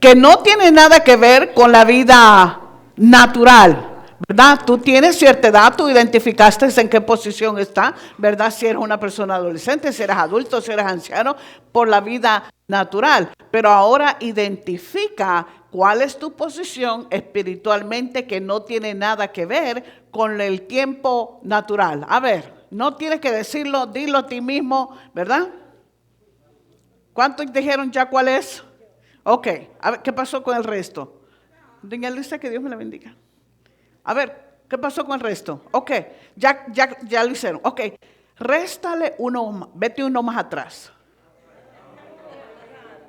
que no tiene nada que ver con la vida natural. ¿Verdad? Tú tienes cierta edad, tú identificaste en qué posición está, ¿verdad? Si eres una persona adolescente, si eres adulto, si eres anciano, por la vida natural. Pero ahora identifica cuál es tu posición espiritualmente que no tiene nada que ver con el tiempo natural. A ver, no tienes que decirlo, dilo a ti mismo, ¿verdad? ¿Cuántos dijeron ya cuál es? Ok, a ver, ¿qué pasó con el resto? Doña Luisa, que Dios me la bendiga. A ver, ¿qué pasó con el resto? Ok, ya lo hicieron. Ok, réstale uno, vete uno más atrás.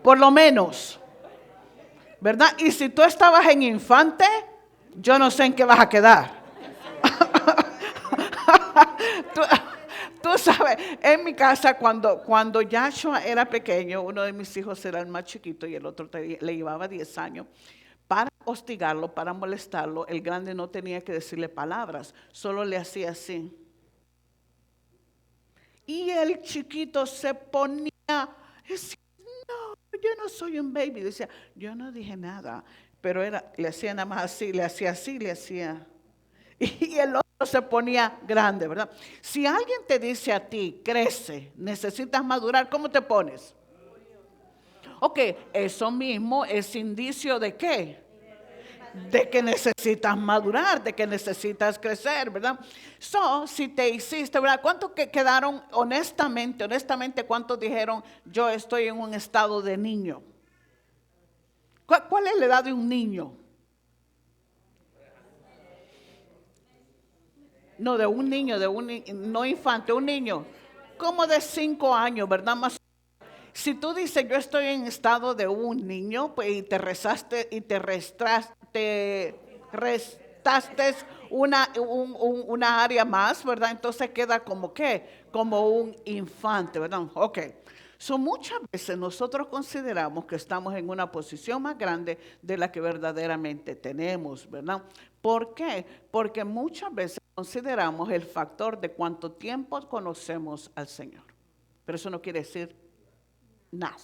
Por lo menos, ¿verdad? Y si tú estabas en infante, yo no sé en qué vas a quedar. tú, tú sabes, en mi casa cuando Joshua era pequeño, uno de mis hijos era el más chiquito y el otro le llevaba 10 años. Para hostigarlo, para molestarlo, el grande no tenía que decirle palabras, solo le hacía así. Y el chiquito se ponía, decía, no, yo no soy un baby. Decía, yo no dije nada, pero le hacía nada más así, le hacía así, le hacía. Y el otro se ponía grande, ¿verdad? Si alguien te dice a ti, crece, necesitas madurar, ¿cómo te pones? Ok, eso mismo es indicio de ¿qué? De que necesitas madurar, de que necesitas crecer, ¿verdad? Si te hiciste, ¿verdad? ¿Cuántos quedaron honestamente, cuántos dijeron, yo estoy en un estado de niño? ¿Cuál es la edad de un niño? No, de un niño, no infante, un niño, como de 5 años, ¿verdad? Más. Si tú dices, yo estoy en estado de un niño, pues y te rezaste y te restaste una área más, ¿verdad? Entonces queda como ¿qué? Como un infante, ¿verdad? Ok. Muchas veces nosotros consideramos que estamos en una posición más grande de la que verdaderamente tenemos, ¿verdad? ¿Por qué? Porque muchas veces consideramos el factor de cuánto tiempo conocemos al Señor. Pero eso no quiere decir nada,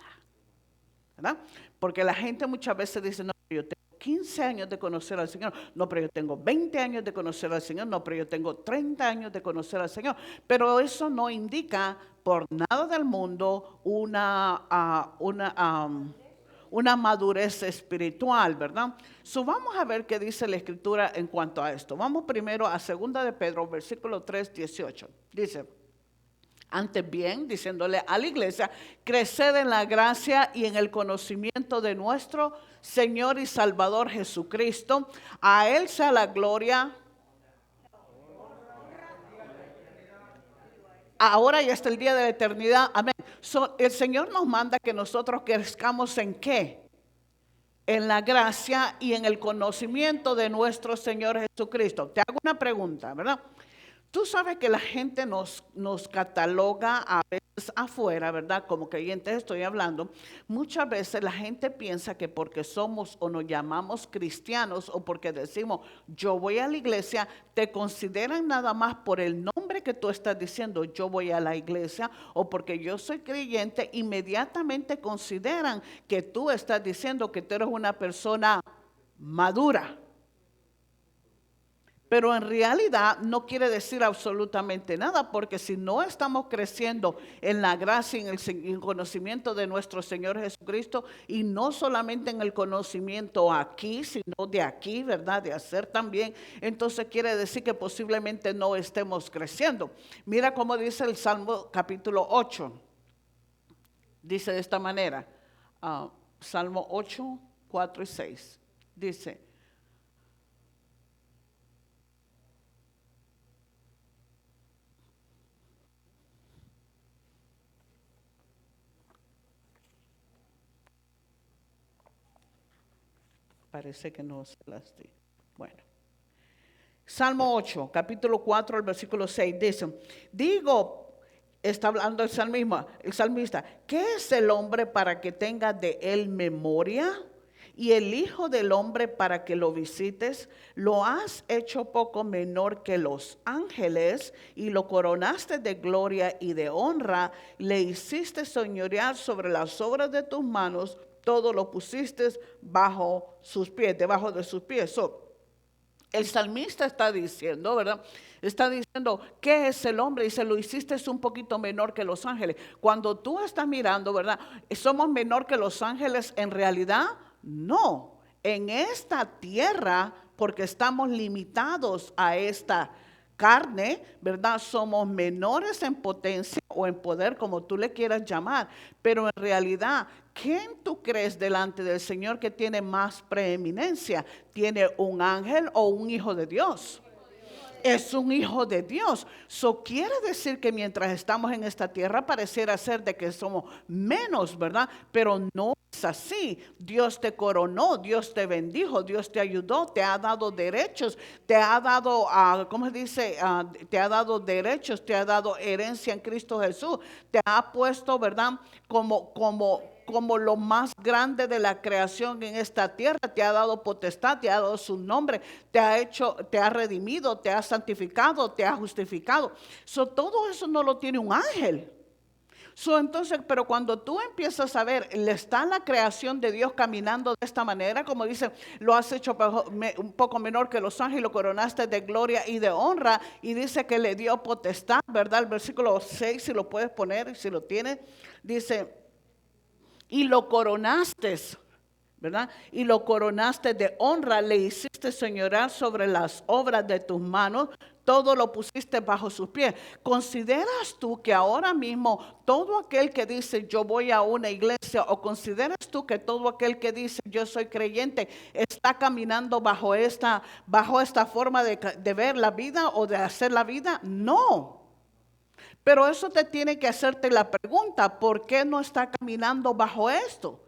¿verdad? Porque la gente muchas veces dice, no, yo tengo 15 años de conocer al Señor, no, pero yo tengo 20 años de conocer al Señor, no, pero yo tengo 30 años de conocer al Señor. Pero eso no indica por nada del mundo una madurez espiritual, ¿verdad? Vamos a ver qué dice la Escritura en cuanto a esto. Vamos primero a 2 de Pedro, versículo 3, 18. Dice, antes bien, diciéndole a la iglesia, creced en la gracia y en el conocimiento de nuestro Señor y Salvador Jesucristo. A Él sea la gloria, ahora y hasta el día de la eternidad. Amén. El Señor nos manda que nosotros crezcamos ¿en qué? En la gracia y en el conocimiento de nuestro Señor Jesucristo. Te hago una pregunta, ¿verdad? Tú sabes que la gente nos cataloga a veces afuera, ¿verdad? Como creyentes estoy hablando. Muchas veces la gente piensa que porque somos o nos llamamos cristianos o porque decimos yo voy a la iglesia, te consideran nada más por el nombre que tú estás diciendo yo voy a la iglesia o porque yo soy creyente, inmediatamente consideran que tú estás diciendo que tú eres una persona madura. Pero en realidad no quiere decir absolutamente nada, porque si no estamos creciendo en la gracia y en el conocimiento de nuestro Señor Jesucristo, y no solamente en el conocimiento aquí, sino de aquí, ¿verdad? De hacer también, entonces quiere decir que posiblemente no estemos creciendo. Mira cómo dice el Salmo capítulo 8. Dice de esta manera, Salmo 8, 4 y 6. Dice, parece que no se las di. Bueno. Salmo 8, capítulo 4, el versículo 6, dice, está hablando el salmista, ¿qué es el hombre para que tenga de él memoria? Y el hijo del hombre para que lo visites. Lo has hecho poco menor que los ángeles y lo coronaste de gloria y de honra. Le hiciste señorear sobre las obras de tus manos. todo lo pusiste bajo sus pies, debajo de sus pies. El salmista está diciendo, ¿verdad? Está diciendo, ¿qué es el hombre? Dice, lo hiciste un poquito menor que los ángeles. Cuando tú estás mirando, ¿verdad? ¿Somos menor que los ángeles en realidad? No. En esta tierra, porque estamos limitados a esta carne, ¿verdad? Somos menores en potencia o en poder, como tú le quieras llamar. Pero en realidad, ¿quién tú crees delante del Señor que tiene más preeminencia? ¿Tiene un ángel o un hijo de Dios? Es un hijo de Dios. Eso quiere decir que mientras estamos en esta tierra pareciera ser de que somos menos, ¿verdad? Pero no es así. Dios te coronó, Dios te bendijo, Dios te ayudó, te ha dado derechos, te ha dado, ¿cómo se dice? Te ha dado derechos, te ha dado herencia en Cristo Jesús. Te ha puesto, ¿verdad? Como lo más grande de la creación en esta tierra, te ha dado potestad, te ha dado su nombre, te ha redimido, te ha santificado, te ha justificado. Todo eso no lo tiene un ángel. Entonces, pero cuando tú empiezas a ver, está la creación de Dios caminando de esta manera, como dice, lo has hecho un poco menor que los ángeles, lo coronaste de gloria y de honra, y dice que le dio potestad, ¿verdad? El versículo 6, si lo puedes poner, si lo tienes, dice, y lo coronaste, ¿verdad? Y lo coronaste de honra, le hiciste señorear sobre las obras de tus manos, todo lo pusiste bajo sus pies. ¿Consideras tú que ahora mismo todo aquel que dice yo voy a una iglesia, o consideras tú que todo aquel que dice yo soy creyente está caminando bajo esta forma de ver la vida o de hacer la vida? No. Pero eso te tiene que hacerte la pregunta, ¿por qué no está caminando bajo esto?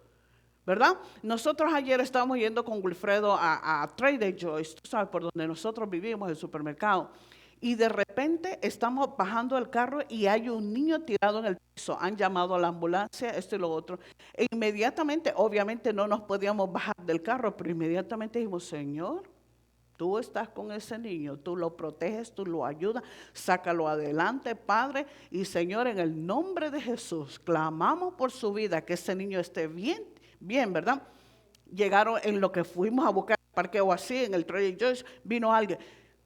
¿Verdad? Nosotros ayer estábamos yendo con Wilfredo a Trader Joe's, tú sabes, por donde nosotros vivimos, el supermercado. Y de repente estamos bajando el carro y hay un niño tirado en el piso. Han llamado a la ambulancia, esto y lo otro. E inmediatamente, obviamente no nos podíamos bajar del carro, pero inmediatamente dijimos, Señor, tú estás con ese niño, tú lo proteges, tú lo ayudas, sácalo adelante, Padre. Y Señor, en el nombre de Jesús, clamamos por su vida, que ese niño esté bien, ¿verdad? Llegaron en lo que fuimos a buscar parqueo así, en el Trader Joe's, vino alguien.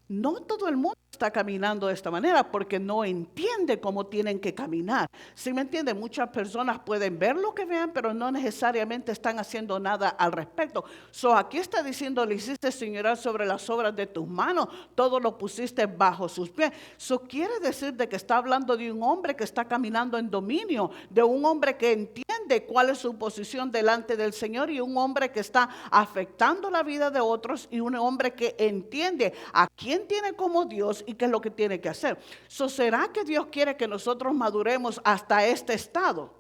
No todo el mundo está caminando de esta manera porque no entiende cómo tienen que caminar. ¿Sí me entiende? Muchas personas pueden ver lo que vean, pero no necesariamente están haciendo nada al respecto. Aquí está diciendo, le hiciste señorar sobre las obras de tus manos, todo lo pusiste bajo sus pies. Quiere decir de que está hablando de un hombre que está caminando en dominio, de un hombre que entiende cuál es su posición delante del Señor, y un hombre que está afectando la vida de otros, y un hombre que entiende a quién tiene como Dios y qué es lo que tiene que hacer. ¿Será que Dios quiere que nosotros maduremos hasta este estado?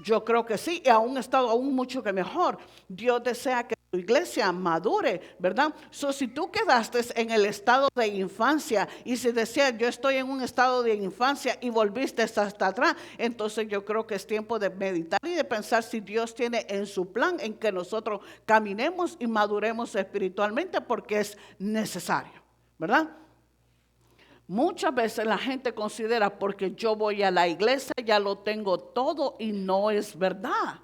Yo creo que sí, y a un estado aún mucho que mejor. Dios desea que tu iglesia madure, ¿verdad? Si tú quedaste en el estado de infancia y si decías yo estoy en un estado de infancia y volviste hasta atrás, entonces yo creo que es tiempo de meditar y de pensar si Dios tiene en su plan en que nosotros caminemos y maduremos espiritualmente, porque es necesario, ¿verdad? Muchas veces la gente considera porque yo voy a la iglesia ya lo tengo todo, y no es verdad.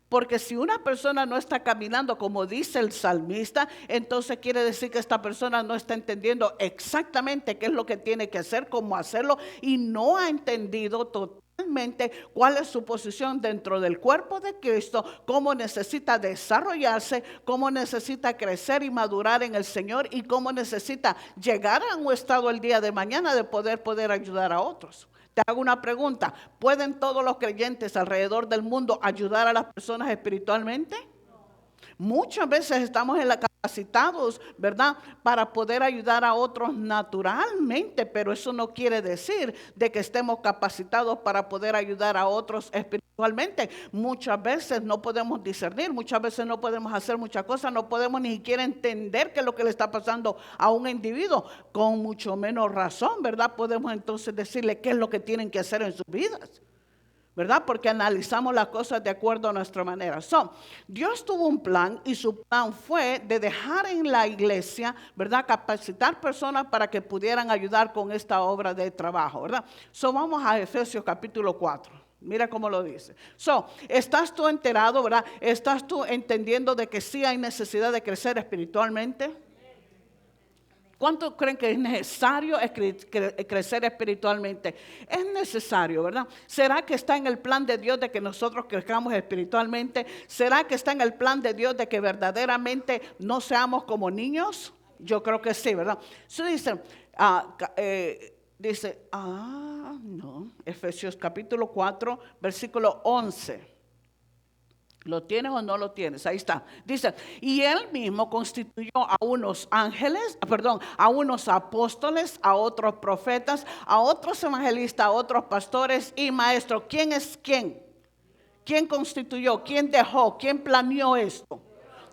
Porque si una persona no está caminando como dice el salmista, entonces quiere decir que esta persona no está entendiendo exactamente qué es lo que tiene que hacer, cómo hacerlo, y no ha entendido totalmente cuál es su posición dentro del cuerpo de Cristo, cómo necesita desarrollarse, cómo necesita crecer y madurar en el Señor, y cómo necesita llegar a un estado el día de mañana de poder ayudar a otros. Te hago una pregunta, ¿pueden todos los creyentes alrededor del mundo ayudar a las personas espiritualmente? Muchas veces estamos capacitados, ¿verdad?, para poder ayudar a otros naturalmente, pero eso no quiere decir de que estemos capacitados para poder ayudar a otros espiritualmente. Muchas veces no podemos discernir, muchas veces no podemos hacer muchas cosas, no podemos ni siquiera entender qué es lo que le está pasando a un individuo. Con mucho menos razón, ¿verdad?, podemos entonces decirle qué es lo que tienen que hacer en sus vidas, ¿verdad? Porque analizamos las cosas de acuerdo a nuestra manera. Dios tuvo un plan, y su plan fue de dejar en la iglesia, ¿verdad?, capacitar personas para que pudieran ayudar con esta obra de trabajo, ¿verdad? Vamos a Efesios capítulo 4. Mira cómo lo dice. ¿Estás tú enterado, verdad? ¿Estás tú entendiendo de que sí hay necesidad de crecer espiritualmente? ¿Cuánto creen que es necesario crecer espiritualmente? Es necesario, ¿verdad? ¿Será que está en el plan de Dios de que nosotros crezcamos espiritualmente? ¿Será que está en el plan de Dios de que verdaderamente no seamos como niños? Yo creo que sí, ¿verdad? No, Efesios capítulo 4, versículo 11. ¿Lo tienes o no lo tienes? Ahí está. Dice, y él mismo constituyó a unos a unos apóstoles, a otros profetas, a otros evangelistas, a otros pastores y maestros. ¿Quién es quién? ¿Quién constituyó? ¿Quién dejó? ¿Quién planeó esto?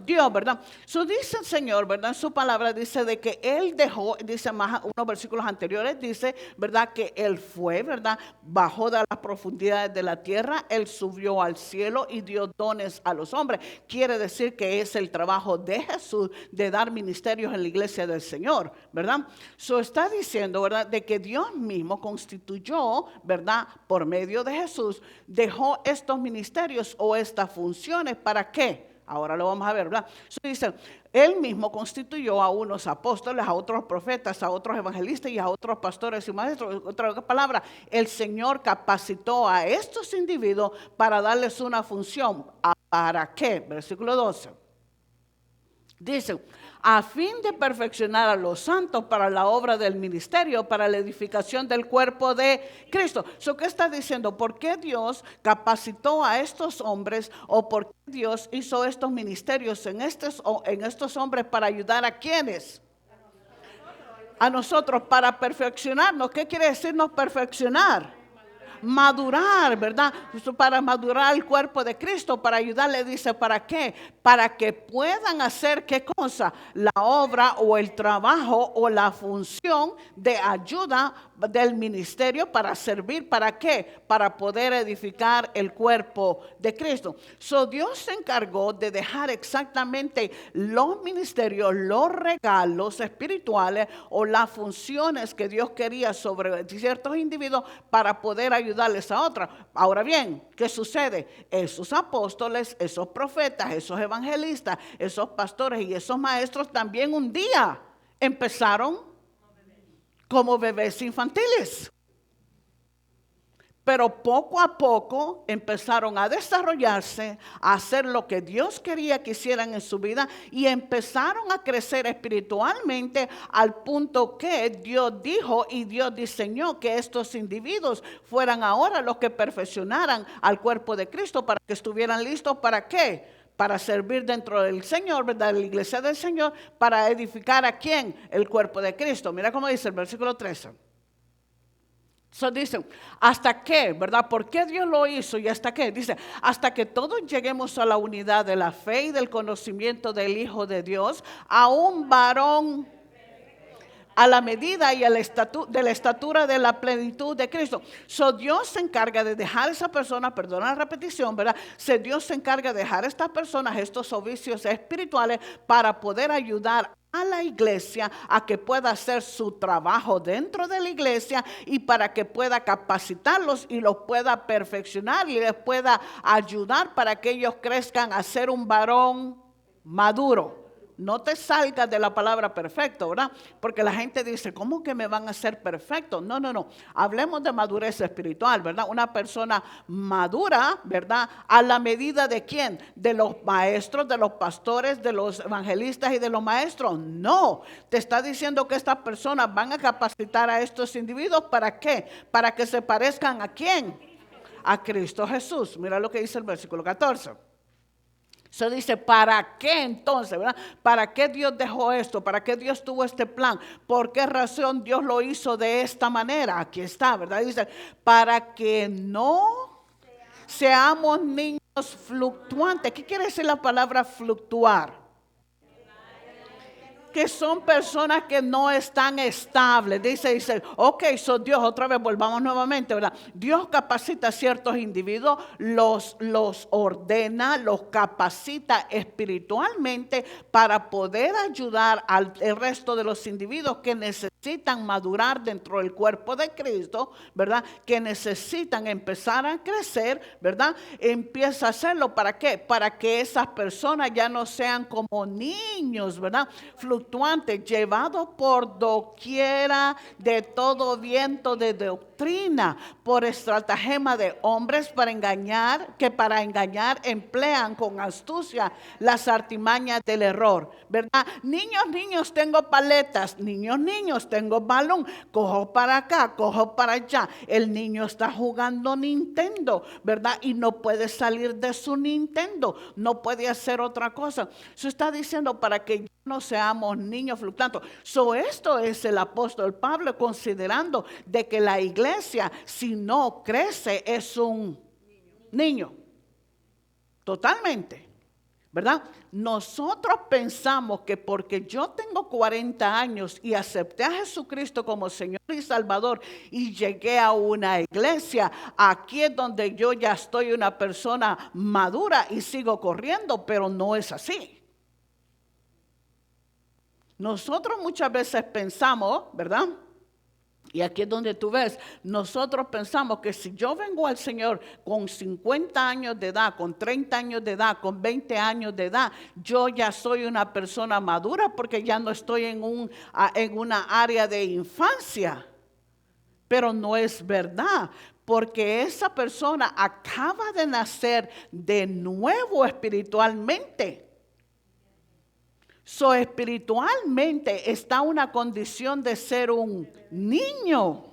Dios, ¿verdad? Dice el Señor, ¿verdad? En su palabra dice de que Él dejó, dice más unos versículos anteriores, dice, ¿verdad? Que Él fue, ¿verdad? Bajó de las profundidades de la tierra, Él subió al cielo y dio dones a los hombres. Quiere decir que es el trabajo de Jesús de dar ministerios en la iglesia del Señor, ¿verdad? Está diciendo, ¿verdad? De que Dios mismo constituyó, ¿verdad? Por medio de Jesús, dejó estos ministerios o estas funciones, ¿para qué? Ahora lo vamos a ver, ¿verdad? Dice, él mismo constituyó a unos apóstoles, a otros profetas, a otros evangelistas y a otros pastores y maestros. Otra palabra, el Señor capacitó a estos individuos para darles una función. ¿Para qué? Versículo 12. Dice, a fin de perfeccionar a los santos para la obra del ministerio, para la edificación del cuerpo de Cristo. ¿Qué está diciendo? ¿Por qué Dios capacitó a estos hombres o por qué Dios hizo estos ministerios en estos hombres para ayudar a quienes? A nosotros, para perfeccionarnos. ¿Qué quiere decirnos perfeccionar? Madurar, ¿verdad? Para madurar el cuerpo de Cristo, para ayudarle, dice, ¿para qué? Para que puedan hacer, ¿qué cosa? La obra o el trabajo o la función de ayuda del ministerio para servir, ¿para qué? Para poder edificar el cuerpo de Cristo. Dios se encargó de dejar exactamente los ministerios, los regalos espirituales o las funciones que Dios quería sobre ciertos individuos para poder ayudarles a otros. Ahora bien, ¿qué sucede? Esos apóstoles, esos profetas, esos evangelistas, esos pastores y esos maestros también un día empezaron como bebés infantiles. Pero poco a poco empezaron a desarrollarse, a hacer lo que Dios quería que hicieran en su vida y empezaron a crecer espiritualmente al punto que Dios dijo y Dios diseñó que estos individuos fueran ahora los que perfeccionaran al cuerpo de Cristo para que estuvieran listos. ¿Para qué? Para servir dentro del Señor, ¿verdad? La iglesia del Señor, para edificar ¿a quién? El cuerpo de Cristo. Mira cómo dice el versículo 13. Dicen, ¿hasta qué? ¿Verdad? ¿Por qué Dios lo hizo y hasta qué? Dice, hasta que todos lleguemos a la unidad de la fe y del conocimiento del Hijo de Dios, a un varón a la medida y de la estatura de la plenitud de Cristo. Dios se encarga de dejar a esa persona, perdona la repetición, ¿verdad? Dios se encarga de dejar a estas personas estos oficios espirituales para poder ayudar a la iglesia a que pueda hacer su trabajo dentro de la iglesia y para que pueda capacitarlos y los pueda perfeccionar y les pueda ayudar para que ellos crezcan a ser un varón maduro. No te salgas de la palabra perfecto, ¿verdad? Porque la gente dice, ¿cómo que me van a hacer perfecto? No. Hablemos de madurez espiritual, ¿verdad? Una persona madura, ¿verdad? ¿A la medida de quién? ¿De los maestros, de los pastores, de los evangelistas y de los maestros? No. Te está diciendo que estas personas van a capacitar a estos individuos. ¿Para qué? Para que se parezcan ¿a quién? A Cristo Jesús. Mira lo que dice el versículo 14. Dice, ¿para qué entonces, verdad? ¿Para qué Dios dejó esto? ¿Para qué Dios tuvo este plan? ¿Por qué razón Dios lo hizo de esta manera? Aquí está, ¿verdad? Dice, para que no seamos niños fluctuantes. ¿Qué quiere decir la palabra fluctuar? Que son personas que no están estables. Dice, ok, Dios, otra vez volvamos nuevamente, ¿verdad? Dios capacita a ciertos individuos, los ordena, los capacita espiritualmente para poder ayudar al resto de los individuos que necesitan necesitan madurar dentro del cuerpo de Cristo, ¿verdad? Que necesitan empezar a crecer, ¿verdad? Empieza a hacerlo, ¿para qué? Para que esas personas ya no sean como niños, ¿verdad? Fluctuantes, llevados por doquiera de todo viento de doctrina, por estratagema de hombres para engañar, que para engañar emplean con astucia las artimañas del error, ¿verdad? Niños, niños, tengo paletas, niños, niños, tengo balón, cojo para acá, cojo para allá. El niño está jugando Nintendo, ¿verdad? Y no puede salir de su Nintendo, no puede hacer otra cosa. Se está diciendo para que no seamos niños fluctuantes. Esto es el apóstol Pablo considerando de que la iglesia, si no crece, es un niño. Totalmente. ¿Verdad? Nosotros pensamos que porque yo tengo 40 años y acepté a Jesucristo como Señor y Salvador y llegué a una iglesia, aquí es donde yo ya estoy una persona madura y sigo corriendo, pero no es así. Nosotros muchas veces pensamos, ¿verdad? Y aquí es donde tú ves, nosotros pensamos que si yo vengo al Señor con 50 años de edad, con 30 años de edad, con 20 años de edad, yo ya soy una persona madura porque ya no estoy en una área de infancia. Pero no es verdad, porque esa persona acaba de nacer de nuevo espiritualmente. Espiritualmente está una condición de ser un niño.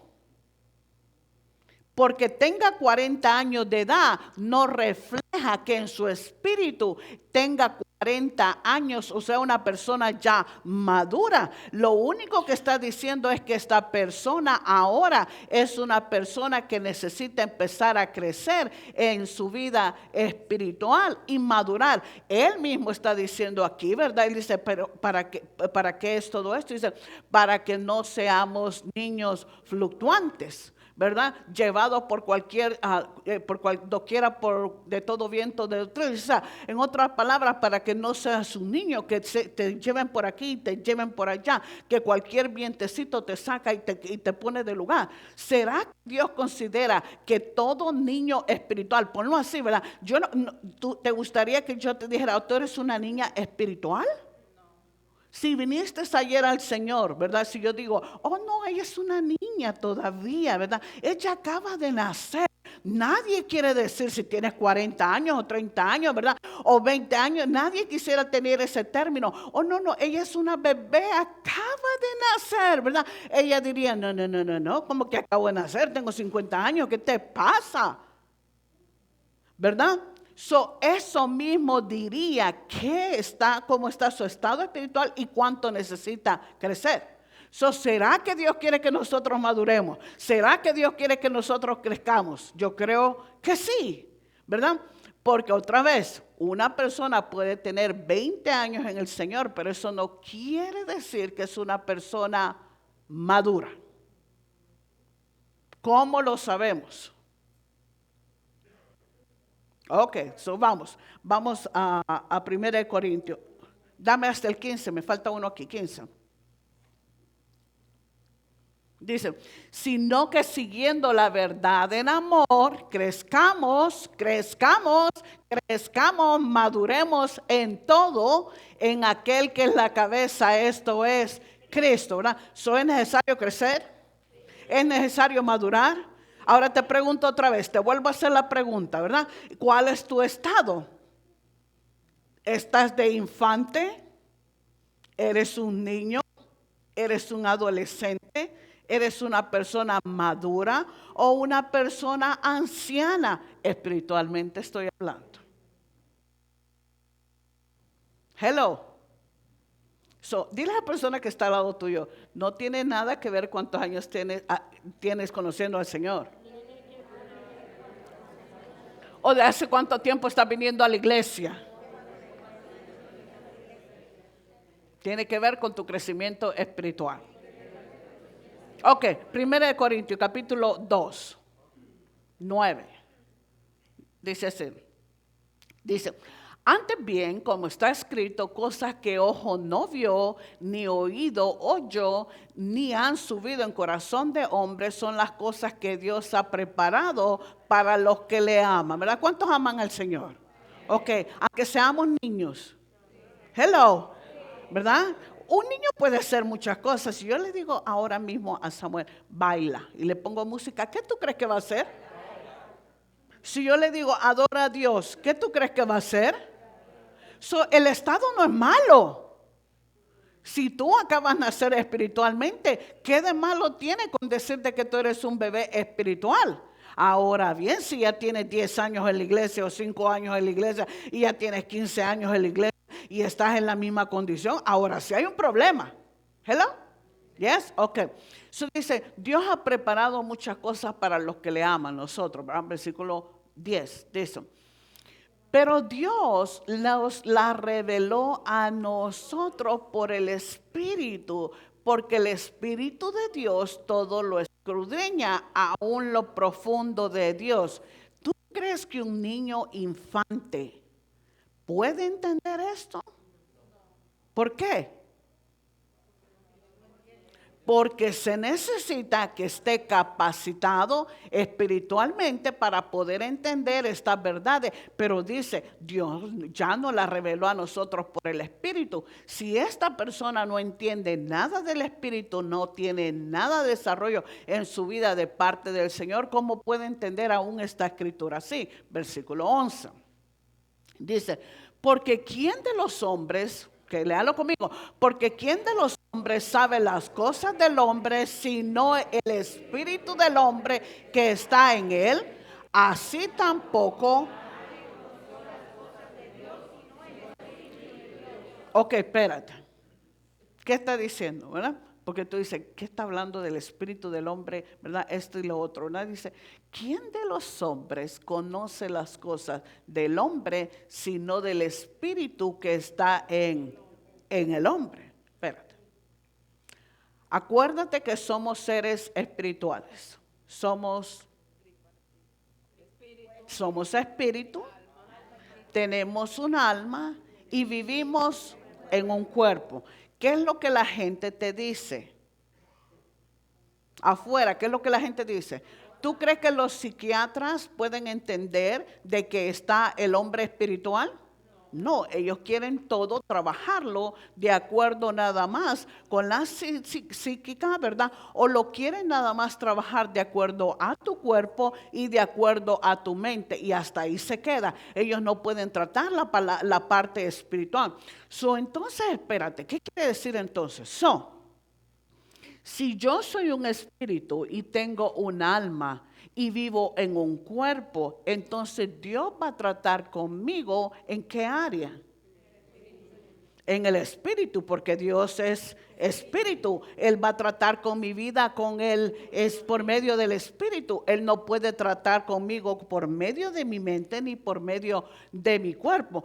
Porque tenga 40 años de edad, no refleja que en su espíritu tenga 40 años, o sea, una persona ya madura. Lo único que está diciendo es que esta persona ahora es una persona que necesita empezar a crecer en su vida espiritual y madurar. Él mismo está diciendo aquí, ¿verdad? Él dice, pero ¿para qué es todo esto? Dice, para que no seamos niños fluctuantes, ¿verdad? Llevados por doquiera de todo viento de doctrina. O sea, en otras palabras, para que no seas un niño que te lleven por aquí y te lleven por allá, que cualquier vientecito te saca y te pone de lugar. ¿Será que Dios considera que todo niño espiritual, ponlo así, ¿verdad? ¿Te gustaría que yo te dijera, tú eres una niña espiritual? Si viniste ayer al Señor, ¿verdad? Si yo digo, oh no, ella es una niña todavía, ¿verdad? Ella acaba de nacer. Nadie quiere decir si tienes 40 años o 30 años, ¿verdad? O 20 años. Nadie quisiera tener ese término. Oh no, ella es una bebé, acaba de nacer, ¿verdad? Ella diría, no, ¿cómo que acabo de nacer? Tengo 50 años, ¿qué te pasa? ¿Verdad? Eso mismo diría cómo está su estado espiritual y cuánto necesita crecer. ¿Será que Dios quiere que nosotros maduremos? ¿Será que Dios quiere que nosotros crezcamos? Yo creo que sí, ¿verdad? Porque otra vez, una persona puede tener 20 años en el Señor, pero eso no quiere decir que es una persona madura. ¿Cómo lo sabemos? Ok, vamos a 1 Corintios. Dame hasta el 15, me falta uno aquí, 15. Dice, sino que siguiendo la verdad en amor, crezcamos, maduremos en todo, en aquel que es la cabeza, esto es Cristo, ¿verdad? ¿Es necesario crecer? ¿Es necesario madurar? Ahora te pregunto otra vez, te vuelvo a hacer la pregunta, ¿verdad? ¿Cuál es tu estado? ¿Estás de infante? ¿Eres un niño? ¿Eres un adolescente? ¿Eres una persona madura o una persona anciana? Espiritualmente estoy hablando. Hello. Dile a la persona que está al lado tuyo, no tiene nada que ver cuántos años tienes conociendo al Señor. ¿O de hace cuánto tiempo estás viniendo a la iglesia? Tiene que ver con tu crecimiento espiritual. Ok, 1 Corintios capítulo 2, 9. Dice así. Dice, Antes bien, como está escrito, cosas que ojo no vio, ni oído oyó, ni han subido en corazón de hombre, son las cosas que Dios ha preparado para los que le aman. ¿Verdad? ¿Cuántos aman al Señor? Ok, aunque seamos niños. Hello, ¿verdad? Un niño puede hacer muchas cosas. Si yo le digo ahora mismo a Samuel, baila, y le pongo música, ¿qué tú crees que va a hacer? Si yo le digo, adora a Dios, ¿qué tú crees que va a hacer? El estado no es malo. Si tú acabas de nacer espiritualmente, ¿qué de malo tiene con decirte que tú eres un bebé espiritual? Ahora bien, si ya tienes 10 años en la iglesia o 5 años en la iglesia y ya tienes 15 años en la iglesia y estás en la misma condición, ahora sí hay un problema. Hello? Yes? Ok. So dice, Dios ha preparado muchas cosas para los que le aman, nosotros. ¿Verdad? Versículo 10 dice. Pero Dios la reveló a nosotros por el Espíritu, porque el Espíritu de Dios todo lo escudriña, aún lo profundo de Dios. ¿Tú crees que un niño infante puede entender esto? ¿Por qué? Porque se necesita que esté capacitado espiritualmente para poder entender estas verdades. Pero dice, Dios ya nos la reveló a nosotros por el Espíritu. Si esta persona no entiende nada del Espíritu, no tiene nada de desarrollo en su vida de parte del Señor, ¿cómo puede entender aún esta escritura así? Versículo 11. Dice, porque ¿quién de los hombres... Que léalo conmigo, porque ¿quién de los hombres sabe las cosas del hombre sino el espíritu del hombre que está en él? Así tampoco. Ok, espérate. ¿Qué está diciendo, verdad? Porque tú dices, ¿qué está hablando del espíritu del hombre, verdad? Esto y lo otro. ¿No? Dice, ¿quién de los hombres conoce las cosas del hombre sino del espíritu que está en el hombre? Espérate. Acuérdate que somos seres espirituales. Somos espíritu, tenemos un alma y vivimos en un cuerpo. ¿Qué es lo que la gente te dice? Afuera, ¿qué es lo que la gente dice? ¿Tú crees que los psiquiatras pueden entender de que está el hombre espiritual? No, ellos quieren todo trabajarlo de acuerdo nada más con la psíquica, ¿verdad? O lo quieren nada más trabajar de acuerdo a tu cuerpo y de acuerdo a tu mente. Y hasta ahí se queda. Ellos no pueden tratar la parte espiritual. Entonces, espérate, ¿qué quiere decir entonces? Si yo soy un espíritu y tengo un alma y vivo en un cuerpo, entonces Dios va a tratar conmigo ¿en qué área? En el espíritu, porque Dios es espíritu. Él va a tratar con mi vida, con Él es por medio del espíritu. Él no puede tratar conmigo por medio de mi mente ni por medio de mi cuerpo.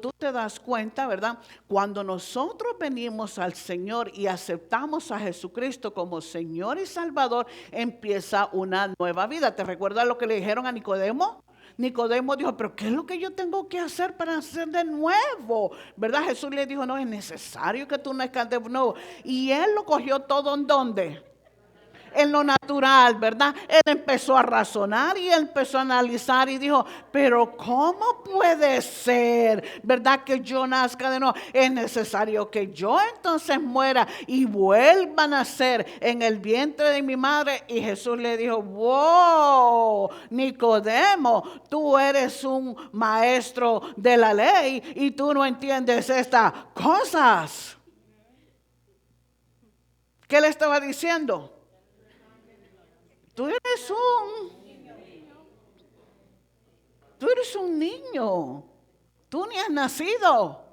Tú te das cuenta, ¿verdad? Cuando nosotros venimos al Señor y aceptamos a Jesucristo como Señor y Salvador, empieza una nueva vida. ¿Te recuerdas lo que le dijeron a Nicodemo? Nicodemo dijo, pero ¿qué es lo que yo tengo que hacer para nacer de nuevo? ¿Verdad? Jesús le dijo, no, es necesario que tú nazcas de nuevo. Y él lo cogió todo ¿en dónde? En lo natural, ¿verdad? Él empezó a razonar y él empezó a analizar y dijo, pero ¿cómo puede ser, verdad, que yo nazca de nuevo? Es necesario que yo entonces muera y vuelva a nacer en el vientre de mi madre. Y Jesús le dijo, wow, Nicodemo, tú eres un maestro de la ley y tú no entiendes estas cosas. ¿Qué le estaba diciendo? Tú eres un niño. Tú ni has nacido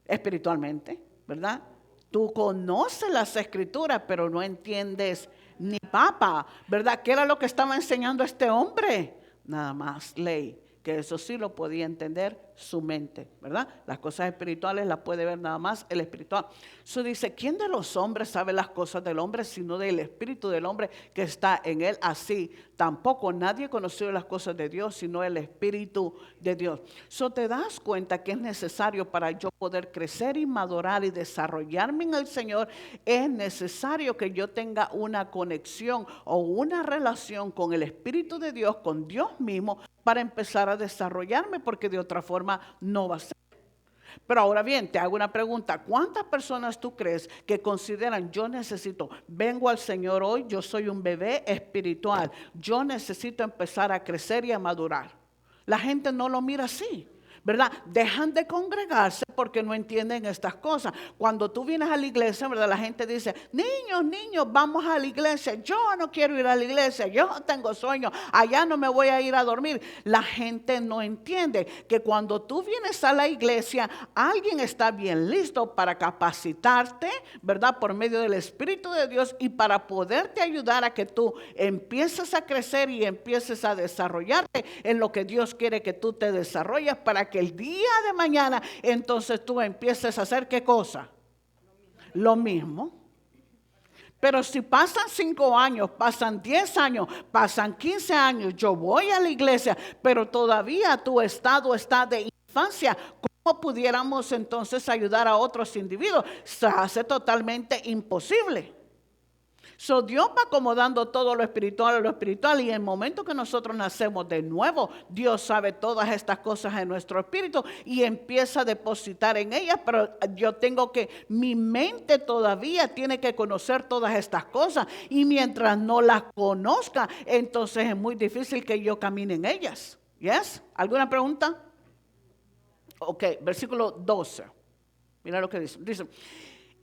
espiritualmente, ¿verdad? Tú conoces las escrituras, pero no entiendes ni papa, ¿verdad? ¿Qué era lo que estaba enseñando este hombre? Nada más ley, que eso sí lo podía entender su mente, ¿verdad? Las cosas espirituales las puede ver nada más el espiritual. Eso dice, ¿quién de los hombres sabe las cosas del hombre sino del espíritu del hombre que está en él? Así tampoco nadie conoció las cosas de Dios sino el espíritu de Dios. So te das cuenta que es necesario para yo poder crecer y madurar y desarrollarme en el Señor, es necesario que yo tenga una conexión o una relación con el Espíritu de Dios, con Dios mismo, para empezar a desarrollarme, porque de otra forma no va a ser. Pero ahora bien, te hago una pregunta. ¿Cuántas personas tú crees que consideran, yo necesito, vengo al Señor hoy, yo soy un bebé espiritual, yo necesito empezar a crecer y a madurar? La gente no lo mira así, ¿verdad? Dejan de congregarse porque no entienden estas cosas. Cuando tú vienes a la iglesia, ¿verdad? La gente dice, niños, vamos a la iglesia. Yo no quiero ir a la iglesia, yo tengo sueño, allá no me voy a ir a dormir. La gente no entiende que cuando tú vienes a la iglesia, alguien está bien listo para capacitarte, ¿verdad? Por medio del Espíritu de Dios y para poderte ayudar a que tú empieces a crecer y empieces a desarrollarte en lo que Dios quiere que tú te desarrolles, para que el día de mañana entonces tú empieces a hacer ¿qué cosa? Lo mismo. Pero si pasan 5 años, pasan 10 años, pasan 15 años, yo voy a la iglesia, pero todavía tu estado está de infancia, ¿cómo pudiéramos entonces ayudar a otros individuos? Se hace totalmente imposible. So, Dios va acomodando todo lo espiritual a lo espiritual, y en el momento que nosotros nacemos de nuevo, Dios sabe todas estas cosas en nuestro espíritu y empieza a depositar en ellas, pero yo tengo que, mi mente todavía tiene que conocer todas estas cosas, y mientras no las conozca, entonces es muy difícil que yo camine en ellas. ¿Yes? ¿Alguna pregunta? Ok, versículo 12. Mira lo que dice. Dice,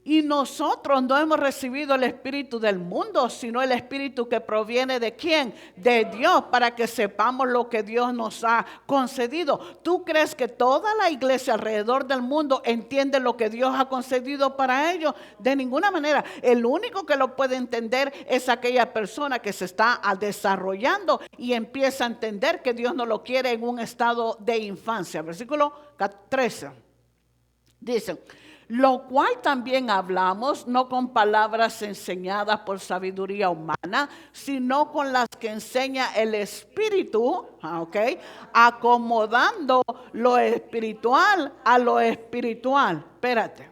y nosotros no hemos recibido el espíritu del mundo, sino el espíritu que proviene ¿de quién? De Dios, para que sepamos lo que Dios nos ha concedido. ¿Tú crees que toda la iglesia alrededor del mundo entiende lo que Dios ha concedido para ellos? De ninguna manera. El único que lo puede entender es aquella persona que se está desarrollando y empieza a entender que Dios no lo quiere en un estado de infancia. Versículo 13. Dice, lo cual también hablamos, no con palabras enseñadas por sabiduría humana, sino con las que enseña el Espíritu, acomodando lo espiritual a lo espiritual. Espérate.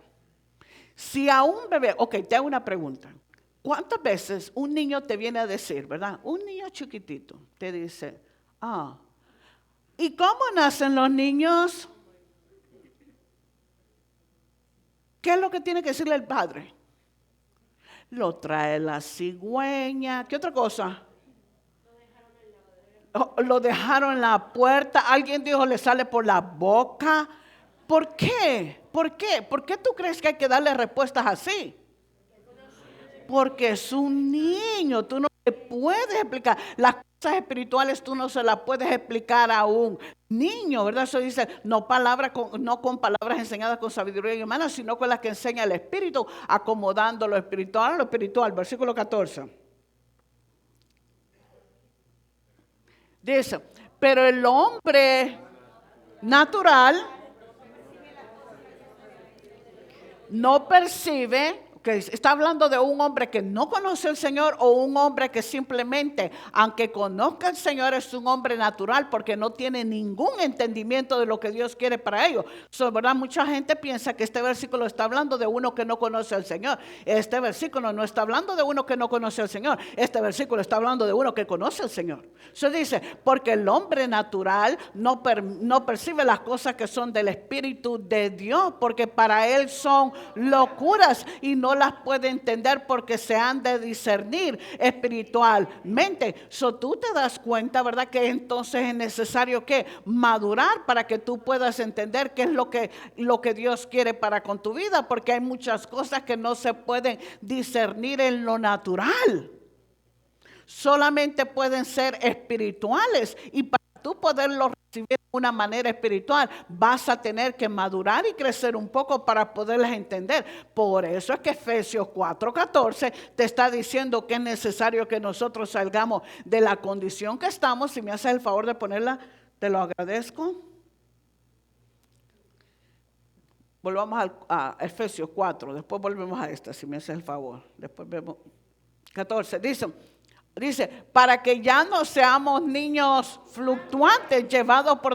Si a un bebé, te hago una pregunta. ¿Cuántas veces un niño te viene a decir, verdad? Un niño chiquitito te dice, ¿y cómo nacen los niños? ¿Qué es lo que tiene que decirle el padre? Lo trae la cigüeña. ¿Qué otra cosa? Lo dejaron en la puerta. Alguien dijo le sale por la boca. ¿Por qué? ¿Por qué? ¿Por qué tú crees que hay que darle respuestas así? Porque es un niño. Tú no le puedes explicar. Las cosas espirituales tú no se las puedes explicar a un niño, ¿verdad? Eso dice, no con palabras enseñadas con sabiduría humana, sino con las que enseña el Espíritu, acomodando lo espiritual a lo espiritual. Versículo 14. Dice, pero el hombre natural no percibe. Está hablando de un hombre que no conoce al Señor, o un hombre que simplemente, aunque conozca al Señor, es un hombre natural porque no tiene ningún entendimiento de lo que Dios quiere para ellos. ¿Verdad? Mucha gente piensa que este versículo está hablando de uno que no conoce al Señor. Este versículo no está hablando de uno que no conoce al Señor. Este versículo está hablando de uno que conoce al Señor. Se dice, porque el hombre natural no percibe las cosas que son del Espíritu de Dios, porque para él son locuras y no las puede entender, porque se han de discernir espiritualmente. Tú te das cuenta, ¿verdad? Que entonces es necesario que madurar para que tú puedas entender qué es lo que Dios quiere para con tu vida, porque hay muchas cosas que no se pueden discernir en lo natural. Solamente pueden ser espirituales, y para tú poderlo recibir de una manera espiritual, vas a tener que madurar y crecer un poco para poderlas entender. Por eso es que Efesios 4:14 te está diciendo que es necesario que nosotros salgamos de la condición que estamos. Si me haces el favor de ponerla, te lo agradezco. Volvamos a Efesios 4, después volvemos a esta, si me haces el favor. Después vemos 14, dice, para que ya no seamos niños fluctuantes, llevados por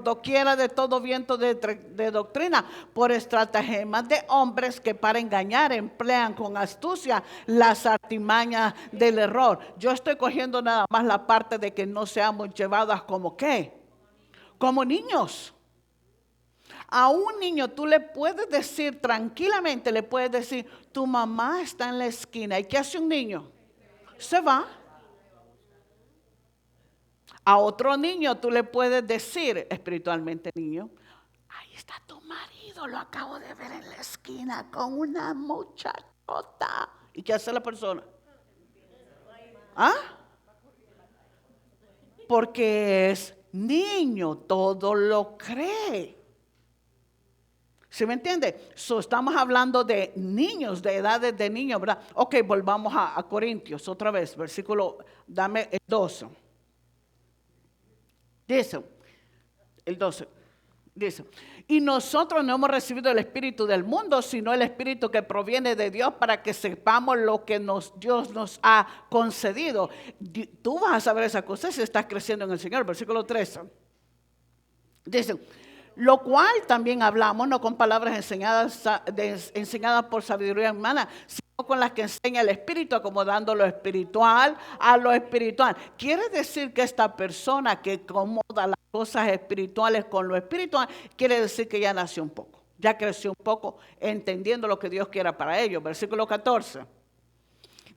doquiera de todo viento de doctrina, por estratagemas de hombres que para engañar emplean con astucia las artimañas del error. Yo estoy cogiendo nada más la parte de que no seamos llevadas como ¿qué? Como niños. A un niño tú le puedes decir tranquilamente, le puedes decir, tu mamá está en la esquina. ¿Y qué hace un niño? Se va. A otro niño tú le puedes decir, espiritualmente niño, ahí está tu marido, lo acabo de ver en la esquina con una muchachota. ¿Y qué hace la persona? ¿Ah? Porque es niño, todo lo cree. ¿Sí me entiende? Estamos hablando de niños, de edades de niños, ¿verdad? Ok, volvamos a Corintios otra vez, versículo, dame el 12. Dice, el 12, dice, y nosotros no hemos recibido el espíritu del mundo, sino el espíritu que proviene de Dios para que sepamos lo que Dios nos ha concedido. Tú vas a saber esa cosa si estás creciendo en el Señor. Versículo 13. Dice, lo cual también hablamos, no con palabras enseñadas por sabiduría humana, sino con las que enseña el Espíritu, acomodando lo espiritual a lo espiritual. Quiere decir que esta persona que acomoda las cosas espirituales con lo espiritual, quiere decir que ya nació un poco, ya creció un poco, entendiendo lo que Dios quiera para ellos. Versículo 14.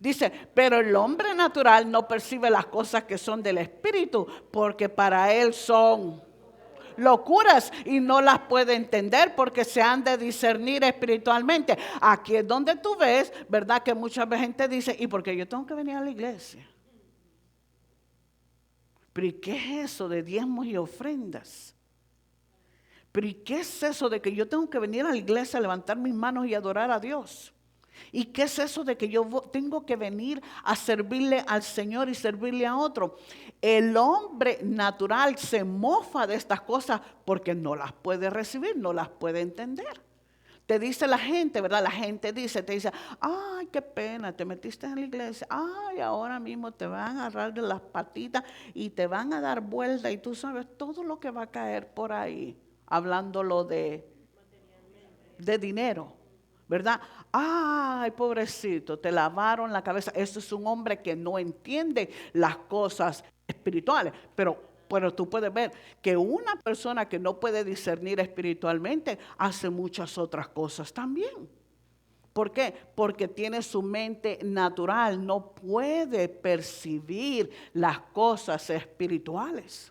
Dice, pero el hombre natural no percibe las cosas que son del Espíritu, porque para él son locuras y no las puede entender porque se han de discernir espiritualmente. Aquí es donde tú ves, ¿verdad? Que mucha gente dice, ¿y por qué yo tengo que venir a la iglesia? ¿Pero y qué es eso de diezmos y ofrendas? ¿Pero y qué es eso de que yo tengo que venir a la iglesia a levantar mis manos y adorar a Dios? ¿Y qué es eso de que yo tengo que venir a servirle al Señor y servirle a otro? El hombre natural se mofa de estas cosas porque no las puede recibir, no las puede entender. Te dice la gente, ¿verdad? La gente te dice, ay, qué pena, te metiste en la iglesia, ay, ahora mismo te van a agarrar de las patitas y te van a dar vuelta y tú sabes todo lo que va a caer por ahí, hablándolo de dinero. ¿Verdad? Ay, pobrecito, te lavaron la cabeza. Eso es un hombre que no entiende las cosas espirituales. Pero tú puedes ver que una persona que no puede discernir espiritualmente hace muchas otras cosas también. ¿Por qué? Porque tiene su mente natural, no puede percibir las cosas espirituales.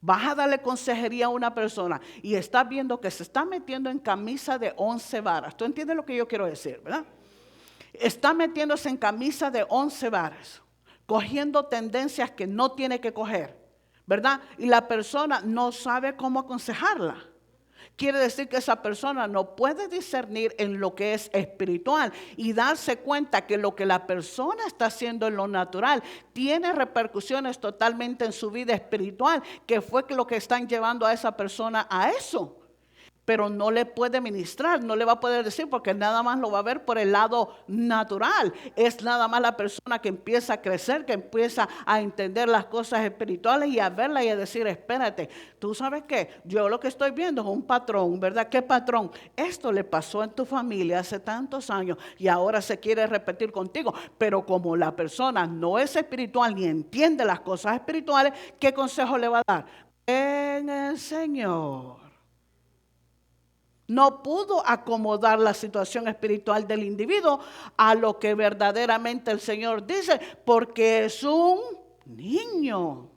Vas a darle consejería a una persona y estás viendo que se está metiendo en camisa de 11 varas. ¿Tú entiendes lo que yo quiero decir, verdad? Está metiéndose en camisa de 11 varas, cogiendo tendencias que no tiene que coger, ¿verdad? Y la persona no sabe cómo aconsejarla. Quiere decir que esa persona no puede discernir en lo que es espiritual y darse cuenta que lo que la persona está haciendo en lo natural tiene repercusiones totalmente en su vida espiritual, que fue lo que están llevando a esa persona a eso. Pero no le puede ministrar, no le va a poder decir porque nada más lo va a ver por el lado natural. Es nada más la persona que empieza a crecer, que empieza a entender las cosas espirituales y a verlas y a decir, espérate, ¿tú sabes qué? Yo lo que estoy viendo es un patrón, ¿verdad? ¿Qué patrón? Esto le pasó en tu familia hace tantos años y ahora se quiere repetir contigo. Pero como la persona no es espiritual ni entiende las cosas espirituales, ¿qué consejo le va a dar? En el Señor. No pudo acomodar la situación espiritual del individuo a lo que verdaderamente el Señor dice, porque es un niño.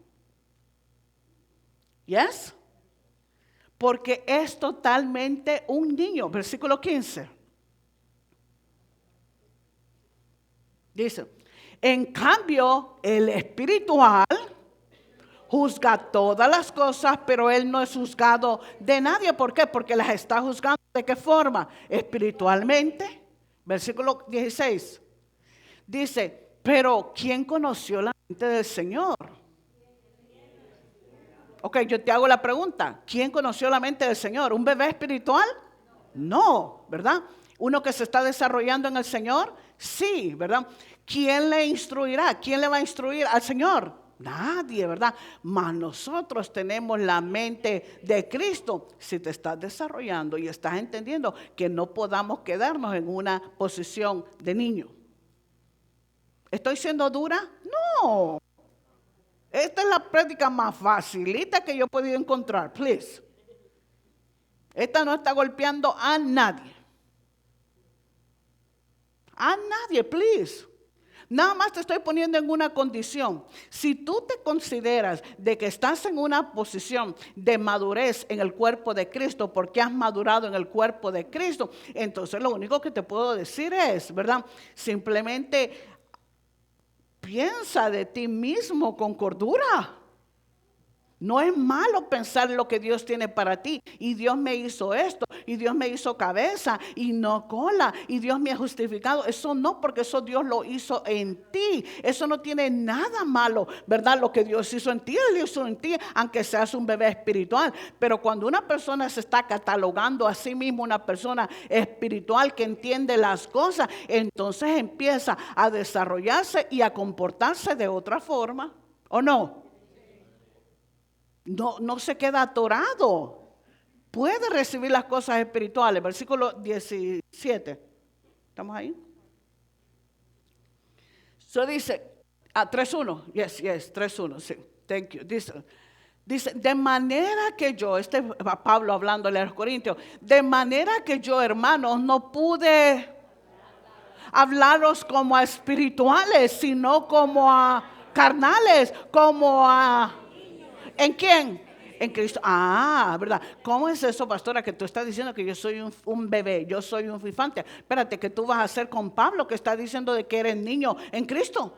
¿Yes? Porque es totalmente un niño. Versículo 15. Dice, en cambio, el espiritual juzga todas las cosas, pero él no es juzgado de nadie. ¿Por qué? Porque las está juzgando. ¿De qué forma? Espiritualmente. Versículo 16. Dice, pero ¿quién conoció la mente del Señor? Ok, yo te hago la pregunta. ¿Quién conoció la mente del Señor? ¿Un bebé espiritual? No, ¿verdad? ¿Uno que se está desarrollando en el Señor? Sí, ¿verdad? ¿Quién le instruirá? ¿Quién le va a instruir al Señor? Nadie, ¿verdad? Mas nosotros tenemos la mente de Cristo. Si te estás desarrollando y estás entendiendo que no podamos quedarnos en una posición de niño. ¿Estoy siendo dura? No. Esta es la práctica más facilita que yo he podido encontrar, please. Esta no está golpeando a nadie. A nadie, please. Nada más te estoy poniendo en una condición. Si tú te consideras de que estás en una posición de madurez en el cuerpo de Cristo, porque has madurado en el cuerpo de Cristo, entonces lo único que te puedo decir es, ¿verdad? Simplemente piensa de ti mismo con cordura. No es malo pensar lo que Dios tiene para ti. Y Dios me hizo esto. Y Dios me hizo cabeza y no cola. Y Dios me ha justificado. Eso no, porque eso Dios lo hizo en ti. Eso no tiene nada malo, ¿verdad? Lo que Dios hizo en ti, Él hizo en ti, aunque seas un bebé espiritual. Pero cuando una persona se está catalogando a sí mismo una persona espiritual que entiende las cosas, entonces empieza a desarrollarse y a comportarse de otra forma. ¿O no? No se queda atorado. Puede recibir las cosas espirituales. Versículo 17. ¿Estamos ahí? Eso dice, 3:1. Yes, 3:1. Sí, thank you. Dice, de manera que yo, este es Pablo hablándole a los Corintios, de manera que yo, hermanos, no pude hablaros como a espirituales, sino como a carnales, como a... ¿En quién? En Cristo. Ah, ¿verdad? ¿Cómo es eso, pastora, que tú estás diciendo que yo soy un bebé, yo soy un infante? Espérate, ¿qué tú vas a hacer con Pablo que está diciendo de que eres niño en Cristo?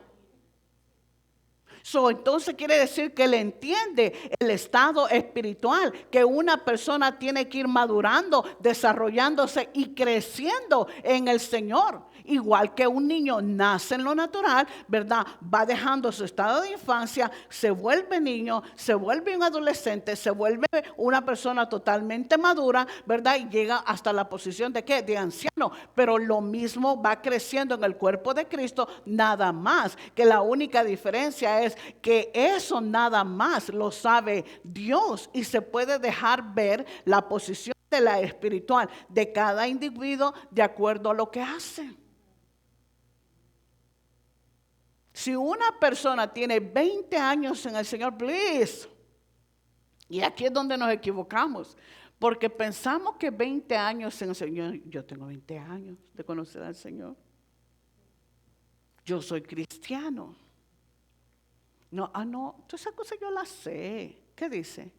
Entonces quiere decir que él entiende el estado espiritual, que una persona tiene que ir madurando, desarrollándose y creciendo en el Señor. Igual que un niño nace en lo natural, ¿verdad? Va dejando su estado de infancia, se vuelve niño, se vuelve un adolescente, se vuelve una persona totalmente madura, ¿verdad? Y llega hasta la posición de ¿qué? De anciano. Pero lo mismo va creciendo en el cuerpo de Cristo, nada más. Que la única diferencia es que eso nada más lo sabe Dios y se puede dejar ver la posición de la espiritual de cada individuo de acuerdo a lo que hace. Si una persona tiene 20 años en el Señor, please, y aquí es donde nos equivocamos, porque pensamos que 20 años en el Señor, yo tengo 20 años de conocer al Señor, yo soy cristiano. No, todas esas cosas yo las sé. ¿Qué dice?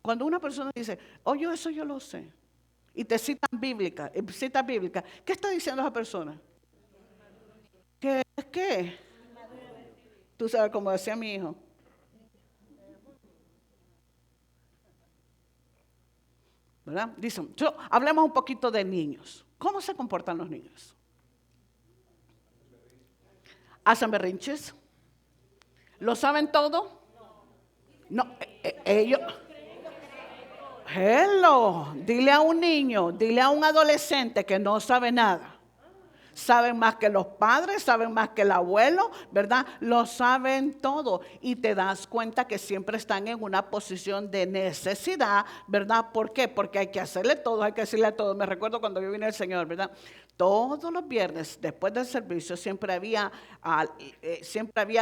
Cuando una persona dice, oye, eso yo lo sé, y te cita bíblica, ¿qué está diciendo esa persona? ¿Qué es qué? Tú sabes, como decía mi hijo. ¿Verdad? Dicen, hablemos un poquito de niños. ¿Cómo se comportan los niños? ¿Hacen berrinches? ¿Lo saben todo? No, ellos... Hello, dile a un niño, dile a un adolescente que no sabe nada. Saben más que los padres, saben más que el abuelo, ¿verdad? Lo saben todo. Y te das cuenta que siempre están en una posición de necesidad, ¿verdad? ¿Por qué? Porque hay que hacerle todo, hay que decirle todo. Me recuerdo cuando yo vine al Señor, ¿verdad? Todos los viernes, después del servicio, siempre había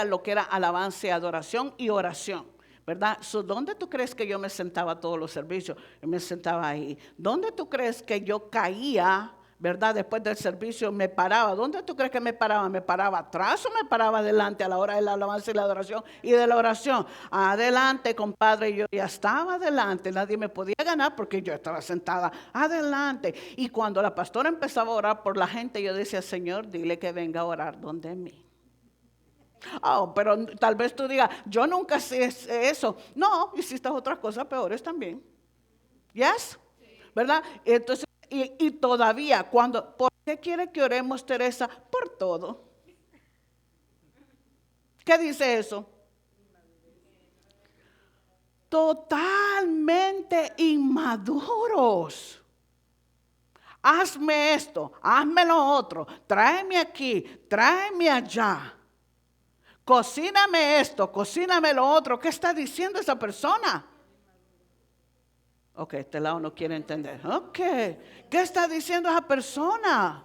lo que era alabanza y adoración y oración. ¿Verdad? ¿Dónde tú crees que yo me sentaba todos los servicios? Yo me sentaba ahí. ¿Dónde tú crees que yo caía, verdad? Después del servicio me paraba. ¿Dónde tú crees que me paraba? ¿Me paraba atrás o me paraba adelante a la hora de la alabanza y la adoración y de la oración? Adelante, compadre, yo ya estaba adelante. Nadie me podía ganar porque yo estaba sentada adelante. Y cuando la pastora empezaba a orar por la gente, yo decía, Señor, dile que venga a orar donde mí. Oh, pero tal vez tú digas, yo nunca hice eso. No, hiciste otras cosas peores también. ¿Yes? ¿Verdad? Entonces, y todavía, ¿por qué quiere que oremos, Teresa? Por todo. ¿Qué dice eso? totalmente inmaduros. Hazme esto, hazme lo otro, tráeme aquí, tráeme allá. Cocíname esto, cocíname lo otro. ¿Qué está diciendo esa persona? Ok, este lado no quiere entender. Ok, ¿qué está diciendo esa persona?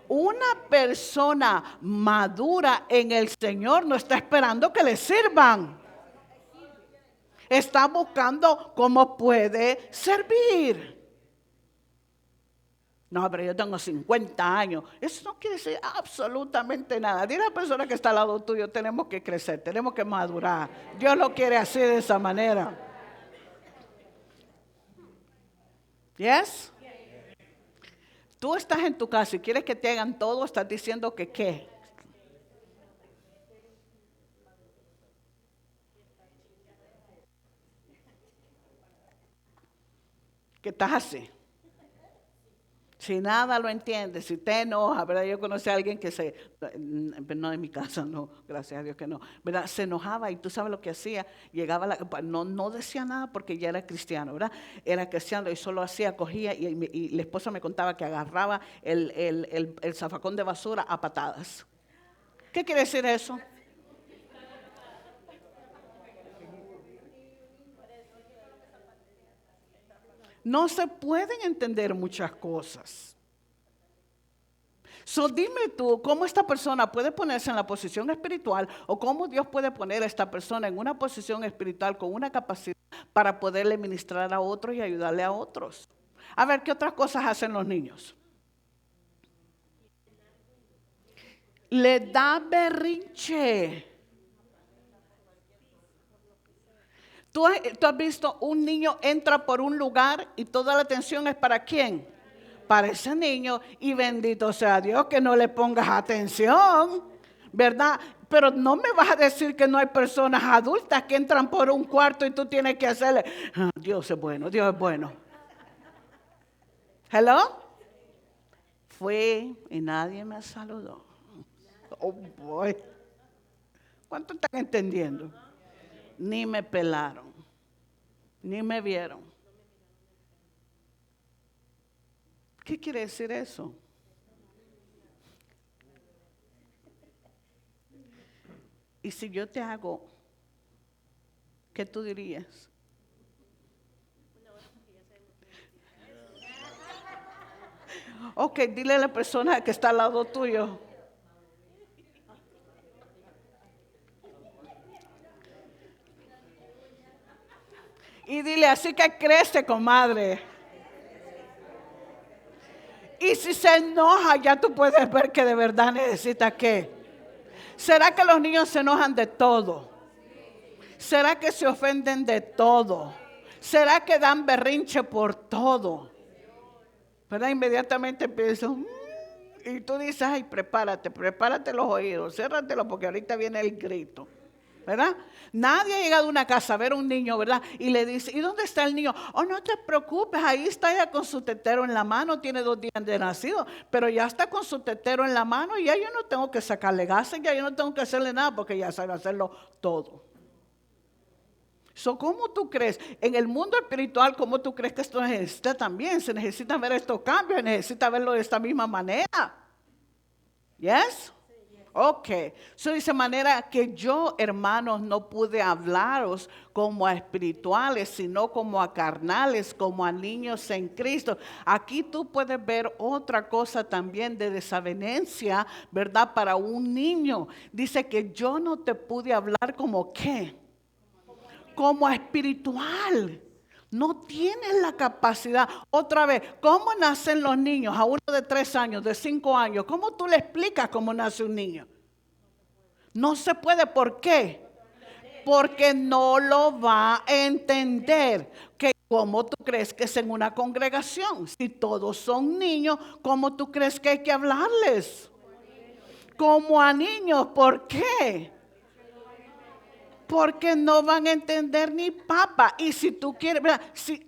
Una persona madura en el Señor no está esperando que le sirvan. Está buscando cómo puede servir. No, pero yo tengo 50 años. Eso no quiere decir absolutamente nada. Dile a la persona que está al lado tuyo, tenemos que crecer, tenemos que madurar. Dios lo quiere así de esa manera. ¿Yes? Tú estás en tu casa y quieres que te hagan todo, estás diciendo que ¿qué? Que estás así. Si nada lo entiendes, si te enoja, ¿verdad? Yo conocí a alguien que no en mi casa, no, gracias a Dios que no, ¿verdad? Se enojaba y tú sabes lo que hacía, llegaba, no decía nada porque ya era cristiano, ¿verdad? Era cristiano y solo hacía, cogía y la esposa me contaba que agarraba el zafacón de basura a patadas. ¿Qué quiere decir eso? No se pueden entender muchas cosas. So, dime tú, ¿cómo esta persona puede ponerse en la posición espiritual o cómo Dios puede poner a esta persona en una posición espiritual con una capacidad para poderle ministrar a otros y ayudarle a otros? A ver, ¿qué otras cosas hacen los niños? Le da berrinche. ¿Tú has visto un niño entra por un lugar y toda la atención es para quién? Para ese niño, y bendito sea Dios que no le pongas atención, ¿verdad? Pero no me vas a decir que no hay personas adultas que entran por un cuarto y tú tienes que hacerle, Dios es bueno, Dios es bueno. ¿Hello? Fui y nadie me saludó. Oh boy. ¿Cuánto están entendiendo? Ni me pelaron, ni me vieron. ¿Qué quiere decir eso? Y si yo te hago, ¿qué tú dirías? Ok, dile a la persona que está al lado tuyo. Y dile, así que crece, comadre. Y si se enoja, ya tú puedes ver que de verdad necesita qué. ¿Será que los niños se enojan de todo? ¿Será que se ofenden de todo? ¿Será que dan berrinche por todo? ¿Verdad? Inmediatamente empiezo. Y tú dices, ay, prepárate los oídos, ciérratelos porque ahorita viene el grito. ¿Verdad? Nadie ha llegado a una casa a ver a un niño, ¿verdad? Y le dice, ¿y dónde está el niño? Oh, no te preocupes, ahí está ya con su tetero en la mano, tiene 2 días de nacido, pero ya está con su tetero en la mano y ya yo no tengo que sacarle gases, ya yo no tengo que hacerle nada porque ya sabe hacerlo todo. So, ¿cómo tú crees? En el mundo espiritual, ¿cómo tú crees que esto necesita también? Se necesita ver estos cambios, se necesita verlo de esta misma manera. ¿Yes? Ok, eso dice manera que yo, hermanos, no pude hablaros como a espirituales, sino como a carnales, como a niños en Cristo. Aquí tú puedes ver otra cosa también de desavenencia, ¿verdad? Para un niño. Dice que yo no te pude hablar como ¿qué? Como a espiritual. No tienes la capacidad. Otra vez, ¿cómo nacen los niños? A uno de 3 años, de 5 años. ¿Cómo tú le explicas cómo nace un niño? No se puede. ¿Por qué? Porque no lo va a entender. ¿Cómo tú crees que es en una congregación? Si todos son niños, ¿cómo tú crees que hay que hablarles? Como a niños. ¿Por qué? Porque no van a entender ni papa. Y si tú quieres,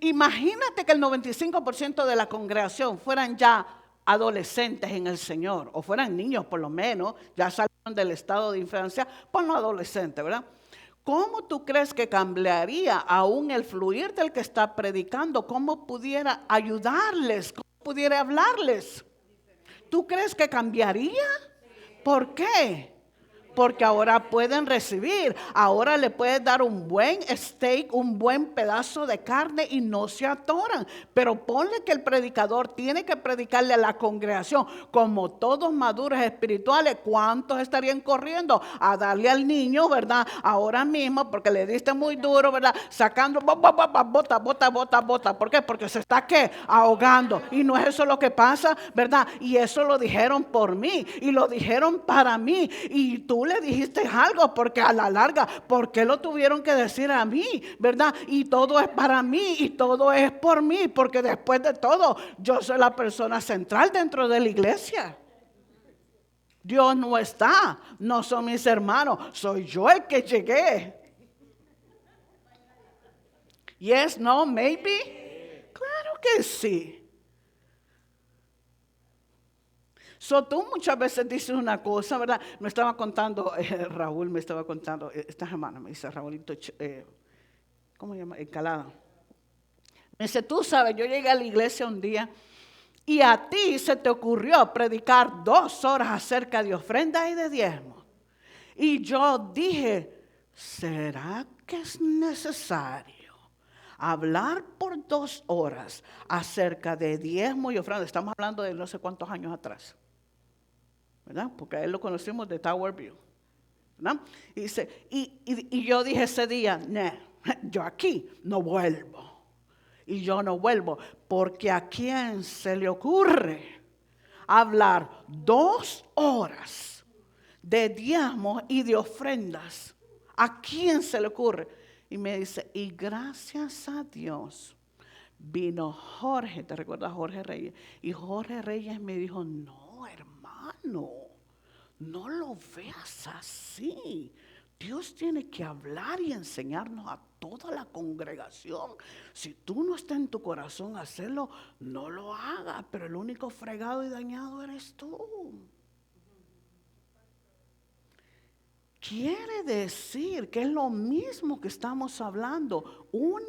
imagínate que el 95% de la congregación fueran ya adolescentes en el Señor, o fueran niños por lo menos, ya salieron del estado de infancia, pues no adolescentes, ¿verdad? ¿Cómo tú crees que cambiaría aún el fluir del que está predicando? ¿Cómo pudiera ayudarles? ¿Cómo pudiera hablarles? ¿Tú crees que cambiaría? ¿Por qué? Porque ahora pueden recibir, ahora le puedes dar un buen steak, un buen pedazo de carne y no se atoran. Pero ponle que el predicador tiene que predicarle a la congregación, como todos maduros espirituales. ¿Cuántos estarían corriendo a darle al niño, verdad? Ahora mismo, porque le diste muy duro, verdad? Sacando, bota, bota, bota, bota. ¿Por qué? Porque se está, ¿qué? Ahogando. Y no es eso lo que pasa, ¿verdad? Y eso lo dijeron por mí y lo dijeron para mí. Y tú le dijiste algo, porque a la larga, ¿por qué lo tuvieron que decir a mí? ¿Verdad? Y todo es para mí y todo es por mí, porque después de todo, yo soy la persona central dentro de la iglesia. Dios no está, no son mis hermanos, soy yo el que llegué. Yes, no, maybe. Claro que sí. So, tú muchas veces dices una cosa, ¿verdad? Me estaba contando, Raúl me estaba contando, esta semana me dice Raúlito, ¿cómo se llama? Encalada. Me dice, tú sabes, yo llegué a la iglesia un día y a ti se te ocurrió predicar 2 horas acerca de ofrendas y de diezmos. Y yo dije, ¿será que es necesario hablar por 2 horas acerca de diezmo y ofrenda? Estamos hablando de no sé cuántos años atrás, ¿verdad? Porque a él lo conocimos de Tower View, ¿verdad? Y dice, y yo dije ese día, no, yo aquí no vuelvo. Y yo no vuelvo, porque a quién se le ocurre hablar 2 horas de diezmos y de ofrendas. ¿A quién se le ocurre? Y me dice, y gracias a Dios vino Jorge, ¿te recuerdas Jorge Reyes? Y Jorge Reyes me dijo, no, hermano, no lo veas así. Dios tiene que hablar y enseñarnos a toda la congregación. Si tú no está en tu corazón hacerlo, no lo hagas. Pero el único fregado y dañado eres tú. Quiere decir que es lo mismo que estamos hablando. Un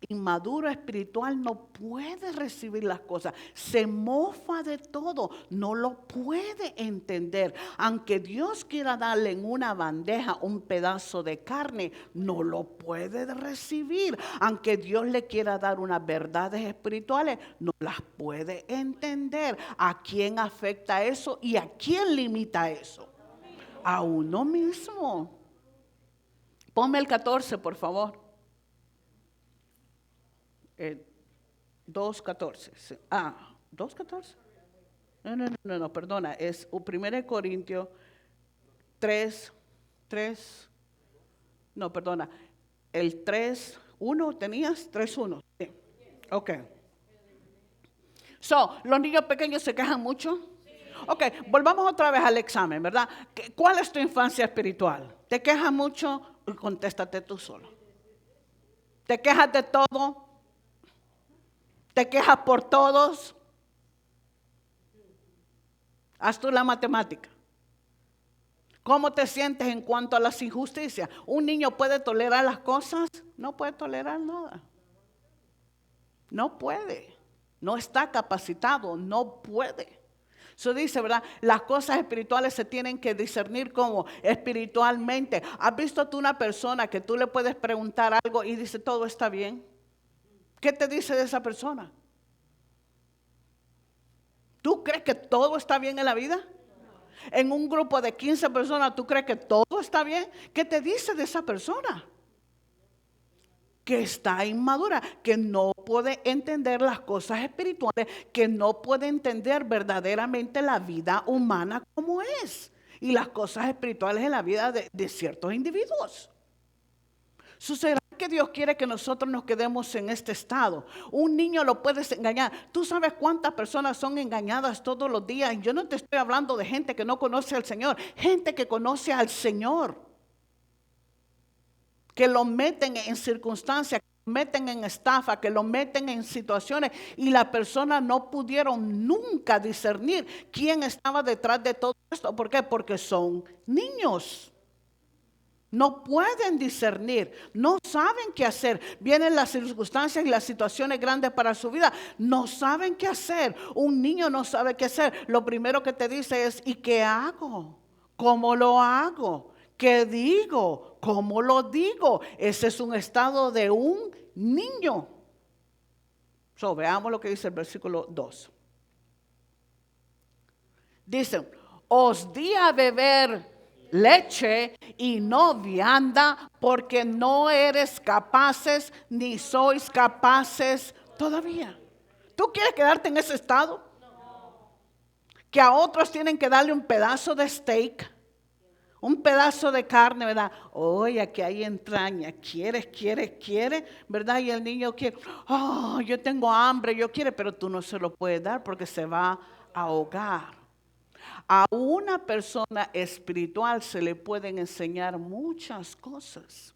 inmaduro espiritual no puede recibir las cosas. Se mofa de todo. No lo puede entender. Aunque Dios quiera darle en una bandeja un pedazo de carne, no lo puede recibir. Aunque Dios le quiera dar unas verdades espirituales, no las puede entender. ¿A quién afecta eso y a quién limita eso? A uno mismo. Ponme el 14, por favor. 2:14. 2:14. No, perdona. Es 1 Corintios 3. No, perdona. El 3:1 tenías, 3:1. Sí. Ok. So, los niños pequeños se quejan mucho. Ok, volvamos otra vez al examen, ¿verdad? ¿Cuál es tu infancia espiritual? ¿Te quejas mucho? Contéstate tú solo. ¿Te quejas de todo? ¿Te quejas por todos? Haz tú la matemática. ¿Cómo te sientes en cuanto a las injusticias? ¿Un niño puede tolerar las cosas? No puede tolerar nada. No puede. No está capacitado, no puede. Eso dice, ¿verdad? Las cosas espirituales se tienen que discernir como espiritualmente. ¿Has visto tú una persona que tú le puedes preguntar algo y dice todo está bien? ¿Qué te dice de esa persona? ¿Tú crees que todo está bien en la vida? En un grupo de 15 personas, ¿tú crees que todo está bien? ¿Qué te dice de esa persona? Que está inmadura, que no puede entender las cosas espirituales, que no puede entender verdaderamente la vida humana como es y las cosas espirituales en la vida de ciertos individuos. ¿Sucederá que Dios quiere que nosotros nos quedemos en este estado? Un niño lo puedes engañar. ¿Tú sabes cuántas personas son engañadas todos los días? Yo no te estoy hablando de gente que no conoce al Señor, gente que conoce al Señor, que lo meten en circunstancias, que lo meten en estafa, que lo meten en situaciones y las personas no pudieron nunca discernir quién estaba detrás de todo esto. ¿Por qué? Porque son niños. No pueden discernir, no saben qué hacer. Vienen las circunstancias y las situaciones grandes para su vida, no saben qué hacer. Un niño no sabe qué hacer. Lo primero que te dice es, ¿y qué hago? ¿Cómo lo hago? ¿Qué digo? ¿Cómo lo digo? Ese es un estado de un niño. Veamos lo que dice el versículo 2. Dice, os di a beber leche y no vianda, porque no eres capaces ni sois capaces todavía. ¿Tú quieres quedarte en ese estado? Que a otros tienen que darle un pedazo de steak, un pedazo de carne, ¿verdad? Oye, aquí hay entraña, ¿quieres, verdad? Y el niño quiere, oh, yo tengo hambre, yo quiero, pero tú no se lo puedes dar porque se va a ahogar. A una persona espiritual se le pueden enseñar muchas cosas.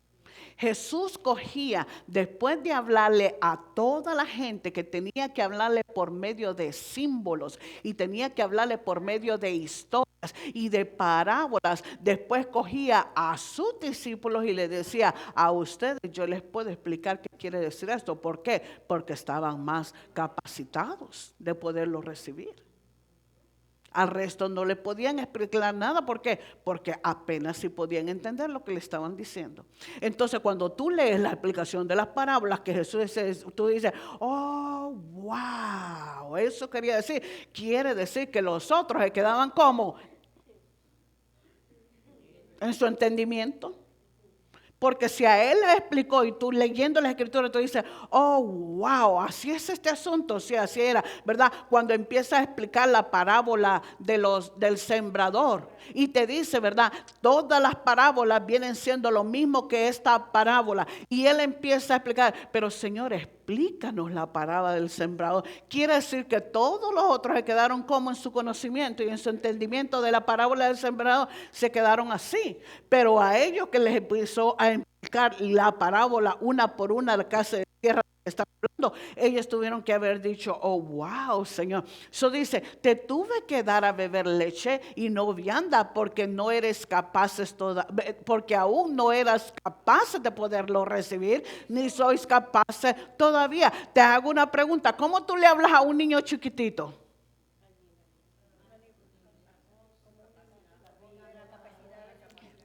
Jesús cogía, después de hablarle a toda la gente, que tenía que hablarle por medio de símbolos y tenía que hablarle por medio de historias y de parábolas, después cogía a sus discípulos y les decía, a ustedes yo les puedo explicar qué quiere decir esto. ¿Por qué? Porque estaban más capacitados de poderlo recibir. Al resto no le podían explicar nada. ¿Por qué? Porque apenas si podían entender lo que le estaban diciendo. Entonces, cuando tú lees la explicación de las parábolas que Jesús dice, tú dices, oh, wow, eso quería decir. Quiere decir que los otros se quedaban como en su entendimiento. Porque si a él le explicó y tú leyendo la escritura, tú dices, oh, wow, así es este asunto, sí, así era, ¿verdad? Cuando empieza a explicar la parábola del sembrador y te dice, ¿verdad? Todas las parábolas vienen siendo lo mismo que esta parábola. Y él empieza a explicar, pero Señor, explícanos la parábola del sembrador. Quiere decir que todos los otros se quedaron como en su conocimiento y en su entendimiento de la parábola del sembrador, se quedaron así. Pero a ellos que les empezó a explicar la parábola una por una, la casa de tierra que está hablando, ellos tuvieron que haber dicho, oh, wow, Señor. Eso dice, te tuve que dar a beber leche y no vianda, porque no eres capaces porque aún no eras capaces de poderlo recibir, ni sois capaces todavía. Te hago una pregunta, ¿cómo tú le hablas a un niño chiquitito?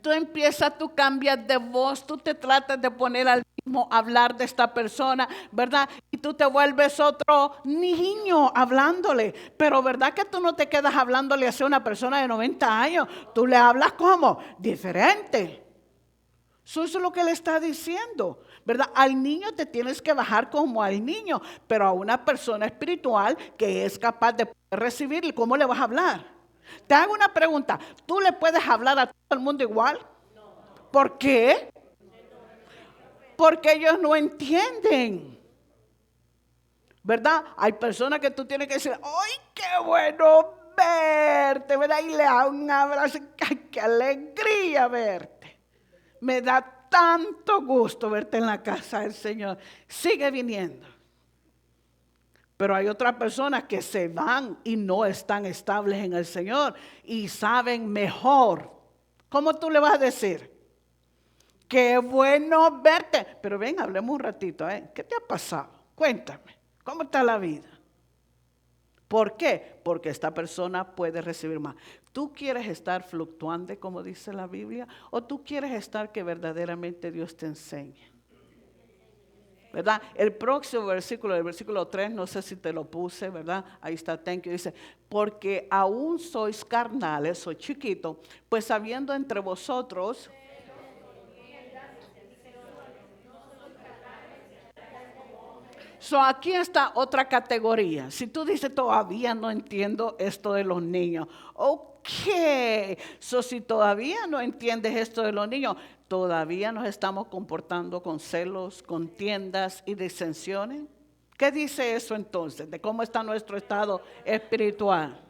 Tú empiezas, tú cambias de voz, tú te tratas de poner al mismo hablar de esta persona, ¿verdad? Y tú te vuelves otro niño hablándole. Pero ¿verdad que tú no te quedas hablándole hacia una persona de 90 años? Tú le hablas como diferente. Eso es lo que le está diciendo, ¿verdad? Al niño te tienes que bajar como al niño, pero a una persona espiritual que es capaz de recibir, ¿cómo le vas a hablar? Te hago una pregunta, ¿tú le puedes hablar a todo el mundo igual? ¿Por qué? Porque ellos no entienden, ¿verdad? Hay personas que tú tienes que decir, ¡ay, qué bueno verte! ¿Verdad? Y le da un abrazo, ¡ay, qué alegría verte! Me da tanto gusto verte en la casa del Señor. Sigue viniendo. Pero hay otras personas que se van y no están estables en el Señor y saben mejor. ¿Cómo tú le vas a decir? Qué bueno verte. Pero ven, hablemos un ratito. ¿Qué te ha pasado? Cuéntame. ¿Cómo está la vida? ¿Por qué? Porque esta persona puede recibir más. ¿Tú quieres estar fluctuante, como dice la Biblia? ¿O tú quieres estar que verdaderamente Dios te enseñe? ¿Verdad? El próximo versículo, el versículo 3, no sé si te lo puse, ¿verdad? Ahí está, thank you, dice, porque aún sois carnales, soy chiquito, pues habiendo entre vosotros... aquí está otra categoría. Si tú dices, todavía no entiendo esto de los niños. Ok, si todavía no entiendes esto de los niños, todavía nos estamos comportando con celos, contiendas y disensiones. ¿Qué dice eso entonces? De cómo está nuestro estado espiritual.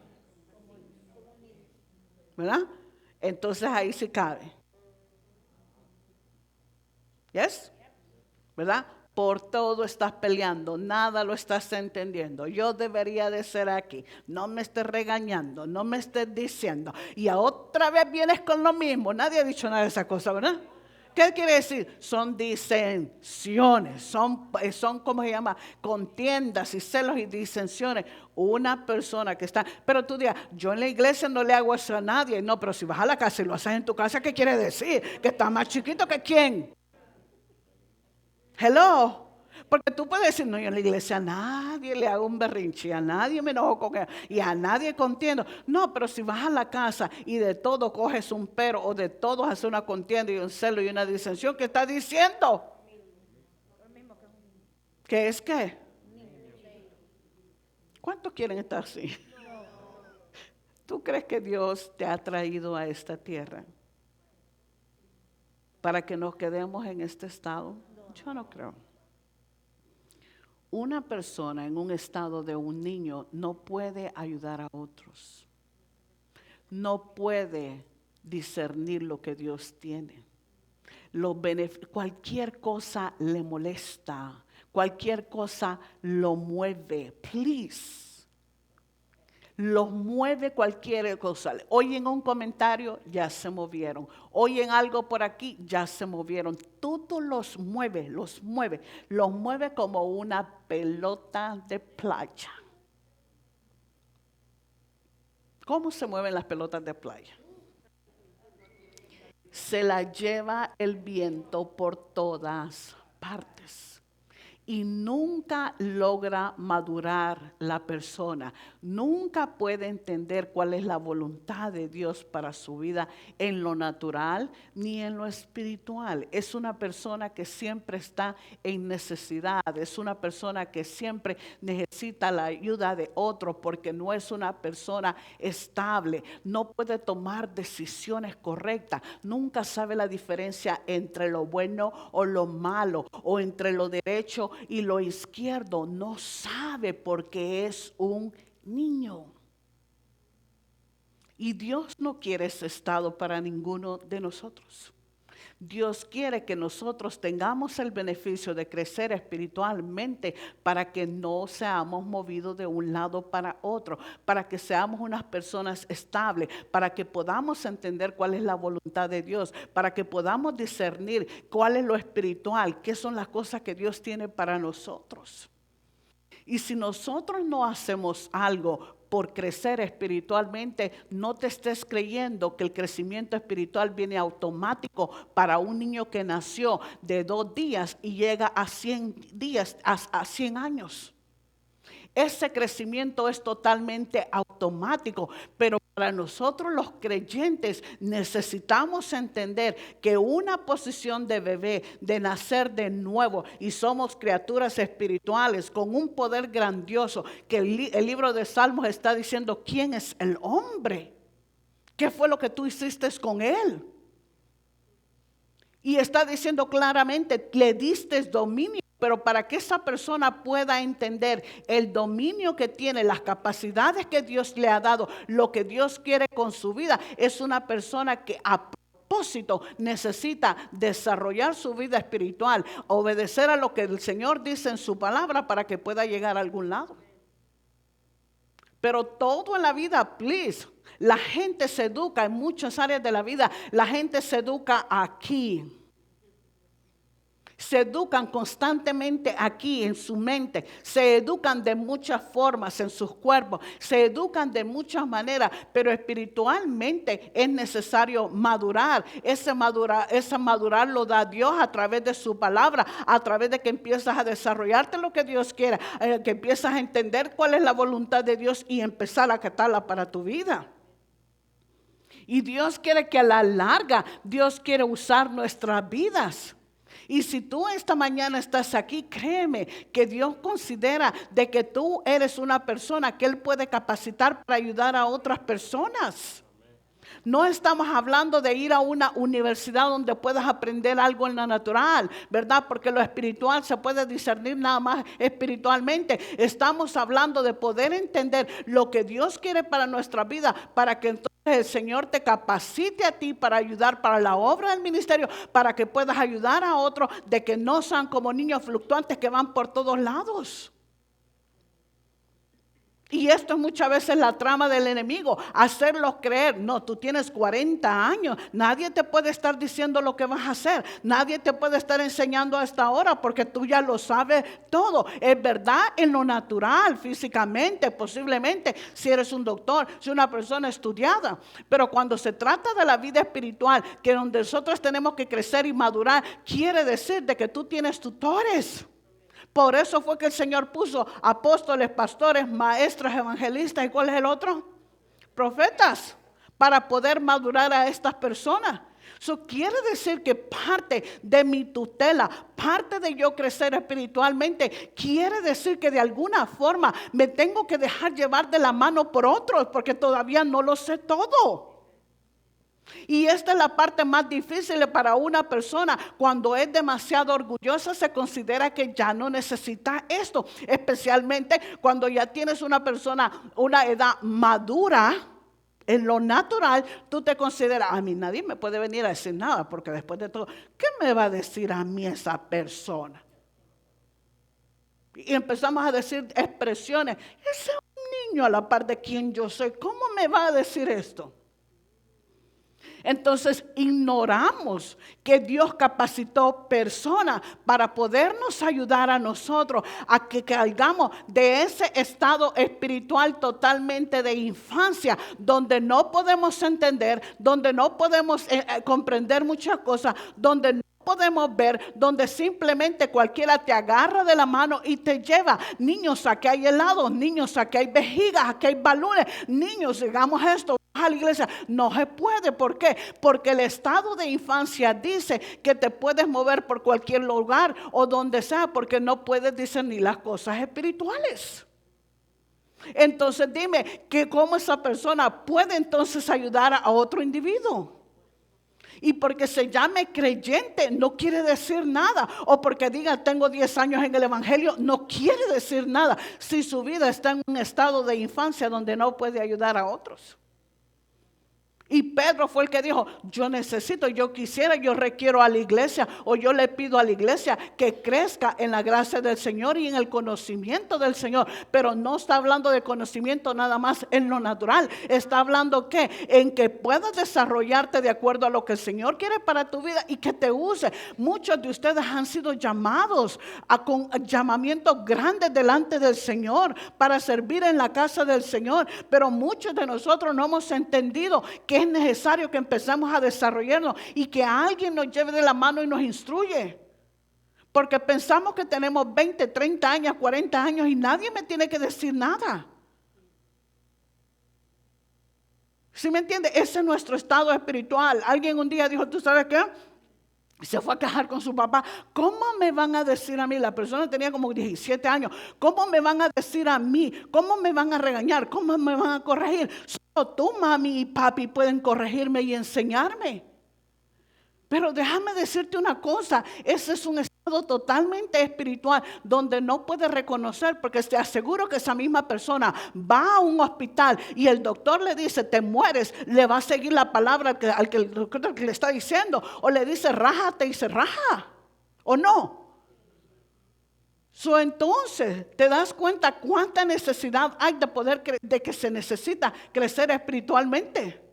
¿Verdad? Entonces ahí sí cabe. ¿Yes? ¿Verdad? Por todo estás peleando, nada lo estás entendiendo. Yo debería de ser aquí. No me estés regañando, no me estés diciendo. Y otra vez vienes con lo mismo. Nadie ha dicho nada de esa cosa, ¿verdad? ¿Qué quiere decir? Son disensiones, son ¿cómo se llama? Contiendas y celos y disensiones. Una persona que está, pero tú dirás, yo en la iglesia no le hago eso a nadie. No, pero si vas a la casa y lo haces en tu casa, ¿qué quiere decir? Que está más chiquito que quién. Hello. Porque tú puedes decir, no, yo en la iglesia a nadie le hago un berrinche, a nadie me enojo con él y a nadie contiendo. No, pero si vas a la casa y de todo coges un pero o de todo haces una contienda y un celo y una disensión, ¿qué está diciendo? ¿Qué es qué? ¿Cuántos quieren estar así? ¿Tú crees que Dios te ha traído a esta tierra para que nos quedemos en este estado? Yo no creo. Una persona en un estado de un niño no puede ayudar a otros. No puede discernir lo que Dios tiene. Cualquier cosa le molesta. Cualquier cosa lo mueve. Please. Los mueve cualquier cosa. Oyen un comentario, ya se movieron. Oyen algo por aquí, ya se movieron. Todo los mueve como una pelota de playa. ¿Cómo se mueven las pelotas de playa? Se la lleva el viento por todas partes. Y nunca logra madurar la persona. Nunca puede entender cuál es la voluntad de Dios para su vida en lo natural ni en lo espiritual. Es una persona que siempre está en necesidad. Es una persona que siempre necesita la ayuda de otro porque no es una persona estable. No puede tomar decisiones correctas. Nunca sabe la diferencia entre lo bueno o lo malo o entre lo derecho y lo izquierdo. No sabe porque es un niño. Y Dios no quiere ese estado para ninguno de nosotros. Dios quiere que nosotros tengamos el beneficio de crecer espiritualmente para que no seamos movidos de un lado para otro, para que seamos unas personas estables, para que podamos entender cuál es la voluntad de Dios, para que podamos discernir cuál es lo espiritual, qué son las cosas que Dios tiene para nosotros. Y si nosotros no hacemos algo por crecer espiritualmente, no te estés creyendo que el crecimiento espiritual viene automático para un niño que nació de 2 días y llega a 100 días, a 100 años. Ese crecimiento es totalmente automático, pero para nosotros los creyentes necesitamos entender que una posición de bebé, de nacer de nuevo, y somos criaturas espirituales con un poder grandioso, que el libro de Salmos está diciendo, ¿quién es el hombre? ¿Qué fue lo que tú hiciste con él? Y está diciendo claramente, le diste dominio. Pero para que esa persona pueda entender el dominio que tiene, las capacidades que Dios le ha dado, lo que Dios quiere con su vida, es una persona que a propósito necesita desarrollar su vida espiritual, obedecer a lo que el Señor dice en su palabra para que pueda llegar a algún lado. Pero todo en la vida, please, la gente se educa en muchas áreas de la vida. La gente se educa aquí. Se educan constantemente aquí en su mente, se educan de muchas formas en sus cuerpos, se educan de muchas maneras, pero espiritualmente es necesario madurar. Ese madurar lo da Dios a través de su palabra, a través de que empiezas a desarrollarte lo que Dios quiere, que empiezas a entender cuál es la voluntad de Dios y empezar a acatarla para tu vida. Y Dios quiere que a la larga, Dios quiere usar nuestras vidas. Y si tú esta mañana estás aquí, créeme que Dios considera de que tú eres una persona que Él puede capacitar para ayudar a otras personas. No estamos hablando de ir a una universidad donde puedas aprender algo en lo natural, ¿verdad? Porque lo espiritual se puede discernir nada más espiritualmente. Estamos hablando de poder entender lo que Dios quiere para nuestra vida, para que entonces el Señor te capacite a ti para ayudar para la obra del ministerio, para que puedas ayudar a otros de que no sean como niños fluctuantes que van por todos lados. Y Y esto es muchas veces la trama del enemigo, hacerlos creer, no, tú tienes 40 años, nadie te puede estar diciendo lo que vas a hacer, nadie te puede estar enseñando hasta ahora porque tú ya lo sabes todo. Es verdad en lo natural, físicamente, posiblemente, si eres un doctor, si una persona estudiada, pero cuando se trata de la vida espiritual, que donde nosotros tenemos que crecer y madurar, quiere decir de que tú tienes tutores. Por eso fue que el Señor puso apóstoles, pastores, maestros, evangelistas, ¿y cuál es el otro? Profetas, para poder madurar a estas personas. Eso quiere decir que parte de mi tutela, parte de yo crecer espiritualmente, quiere decir que de alguna forma me tengo que dejar llevar de la mano por otros, porque todavía no lo sé todo. Y esta es la parte más difícil para una persona. Cuando es demasiado orgullosa, se considera que ya no necesita esto. Especialmente cuando ya tienes una persona, una edad madura. En lo natural, tú te consideras, a mí nadie me puede venir a decir nada, porque después de todo, ¿qué me va a decir a mí esa persona? Y empezamos a decir expresiones. Ese es un niño a la par de quien yo soy. ¿Cómo me va a decir esto? Entonces ignoramos que Dios capacitó personas para podernos ayudar a nosotros a que caigamos de ese estado espiritual totalmente de infancia, donde no podemos entender, donde no podemos comprender muchas cosas, donde no podemos ver, donde simplemente cualquiera te agarra de la mano y te lleva. Niños, aquí hay helados, niños, aquí hay vejigas, aquí hay balones, niños, digamos esto. A la iglesia no se puede. ¿Por qué? Porque el estado de infancia dice que te puedes mover por cualquier lugar o donde sea, porque no puedes discernir las cosas espirituales. Entonces dime que cómo esa persona puede entonces ayudar a otro individuo. Y porque se llame creyente no quiere decir nada. O porque diga tengo 10 años en el evangelio no quiere decir nada. Si su vida está en un estado de infancia donde no puede ayudar a otros. Y Pedro fue el que dijo, yo necesito, yo quisiera, yo requiero a la iglesia, o yo le pido a la iglesia que crezca en la gracia del Señor y en el conocimiento del Señor. Pero no está hablando de conocimiento nada más en lo natural. Está hablando que en que puedas desarrollarte de acuerdo a lo que el Señor quiere para tu vida y que te use. Muchos de ustedes han sido llamados con llamamientos grandes delante del Señor para servir en la casa del Señor. Pero muchos de nosotros no hemos entendido que es necesario que empezamos a desarrollarnos y que alguien nos lleve de la mano y nos instruye. Porque pensamos que tenemos 20, 30 años, 40 años y nadie me tiene que decir nada. ¿Sí me entiende? Ese es nuestro estado espiritual. Alguien un día dijo, ¿tú sabes qué? Se fue a quejar con su papá. ¿Cómo me van a decir a mí? La persona tenía como 17 años. ¿Cómo me van a decir a mí? ¿Cómo me van a regañar? ¿Cómo me van a corregir? Solo tú, mami y papi, pueden corregirme y enseñarme. Pero déjame decirte una cosa, ese es un estado totalmente espiritual donde no puedes reconocer, porque te aseguro que esa misma persona va a un hospital y el doctor le dice, te mueres, le va a seguir la palabra al que el doctor le está diciendo, o le dice, rájate y se raja, ¿o no? Entonces te das cuenta cuánta necesidad hay de que se necesita crecer espiritualmente.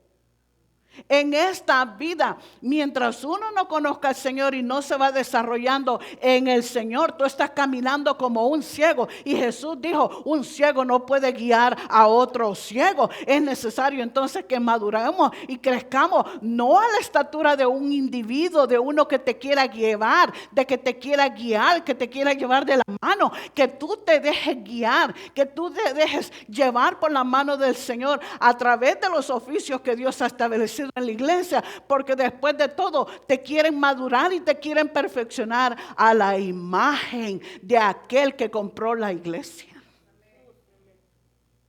En esta vida, mientras uno no conozca al Señor y no se va desarrollando en el Señor, tú estás caminando como un ciego. Y Jesús dijo, un ciego no puede guiar a otro ciego. Es necesario entonces que maduremos y crezcamos, no a la estatura de un individuo, de uno que te quiera llevar, de que te quiera guiar, que te quiera llevar de la mano, que tú te dejes guiar, que tú te dejes llevar por la mano del Señor a través de los oficios que Dios ha establecido en la iglesia, porque después de todo te quieren madurar y te quieren perfeccionar a la imagen de aquel que compró la iglesia,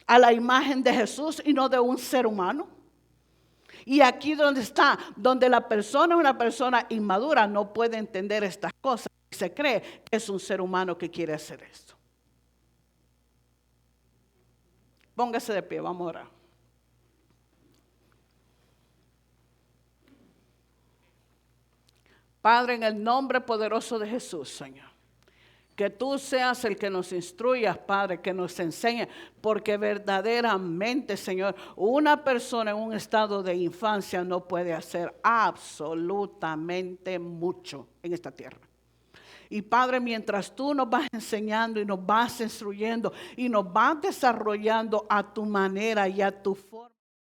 a la imagen de Jesús y no de un ser humano. Y aquí donde está, donde la persona es una persona inmadura, no puede entender estas cosas y se cree que es un ser humano que quiere hacer esto. Póngase de pie, vamos a orar. Padre, en el nombre poderoso de Jesús, Señor, Que tú seas el que nos instruyas, Padre, que nos enseñe, porque verdaderamente, Señor, una persona en un estado de infancia no puede hacer absolutamente mucho en esta tierra. Y Padre, mientras tú nos vas enseñando y nos vas instruyendo y nos vas desarrollando a tu manera y a tu forma,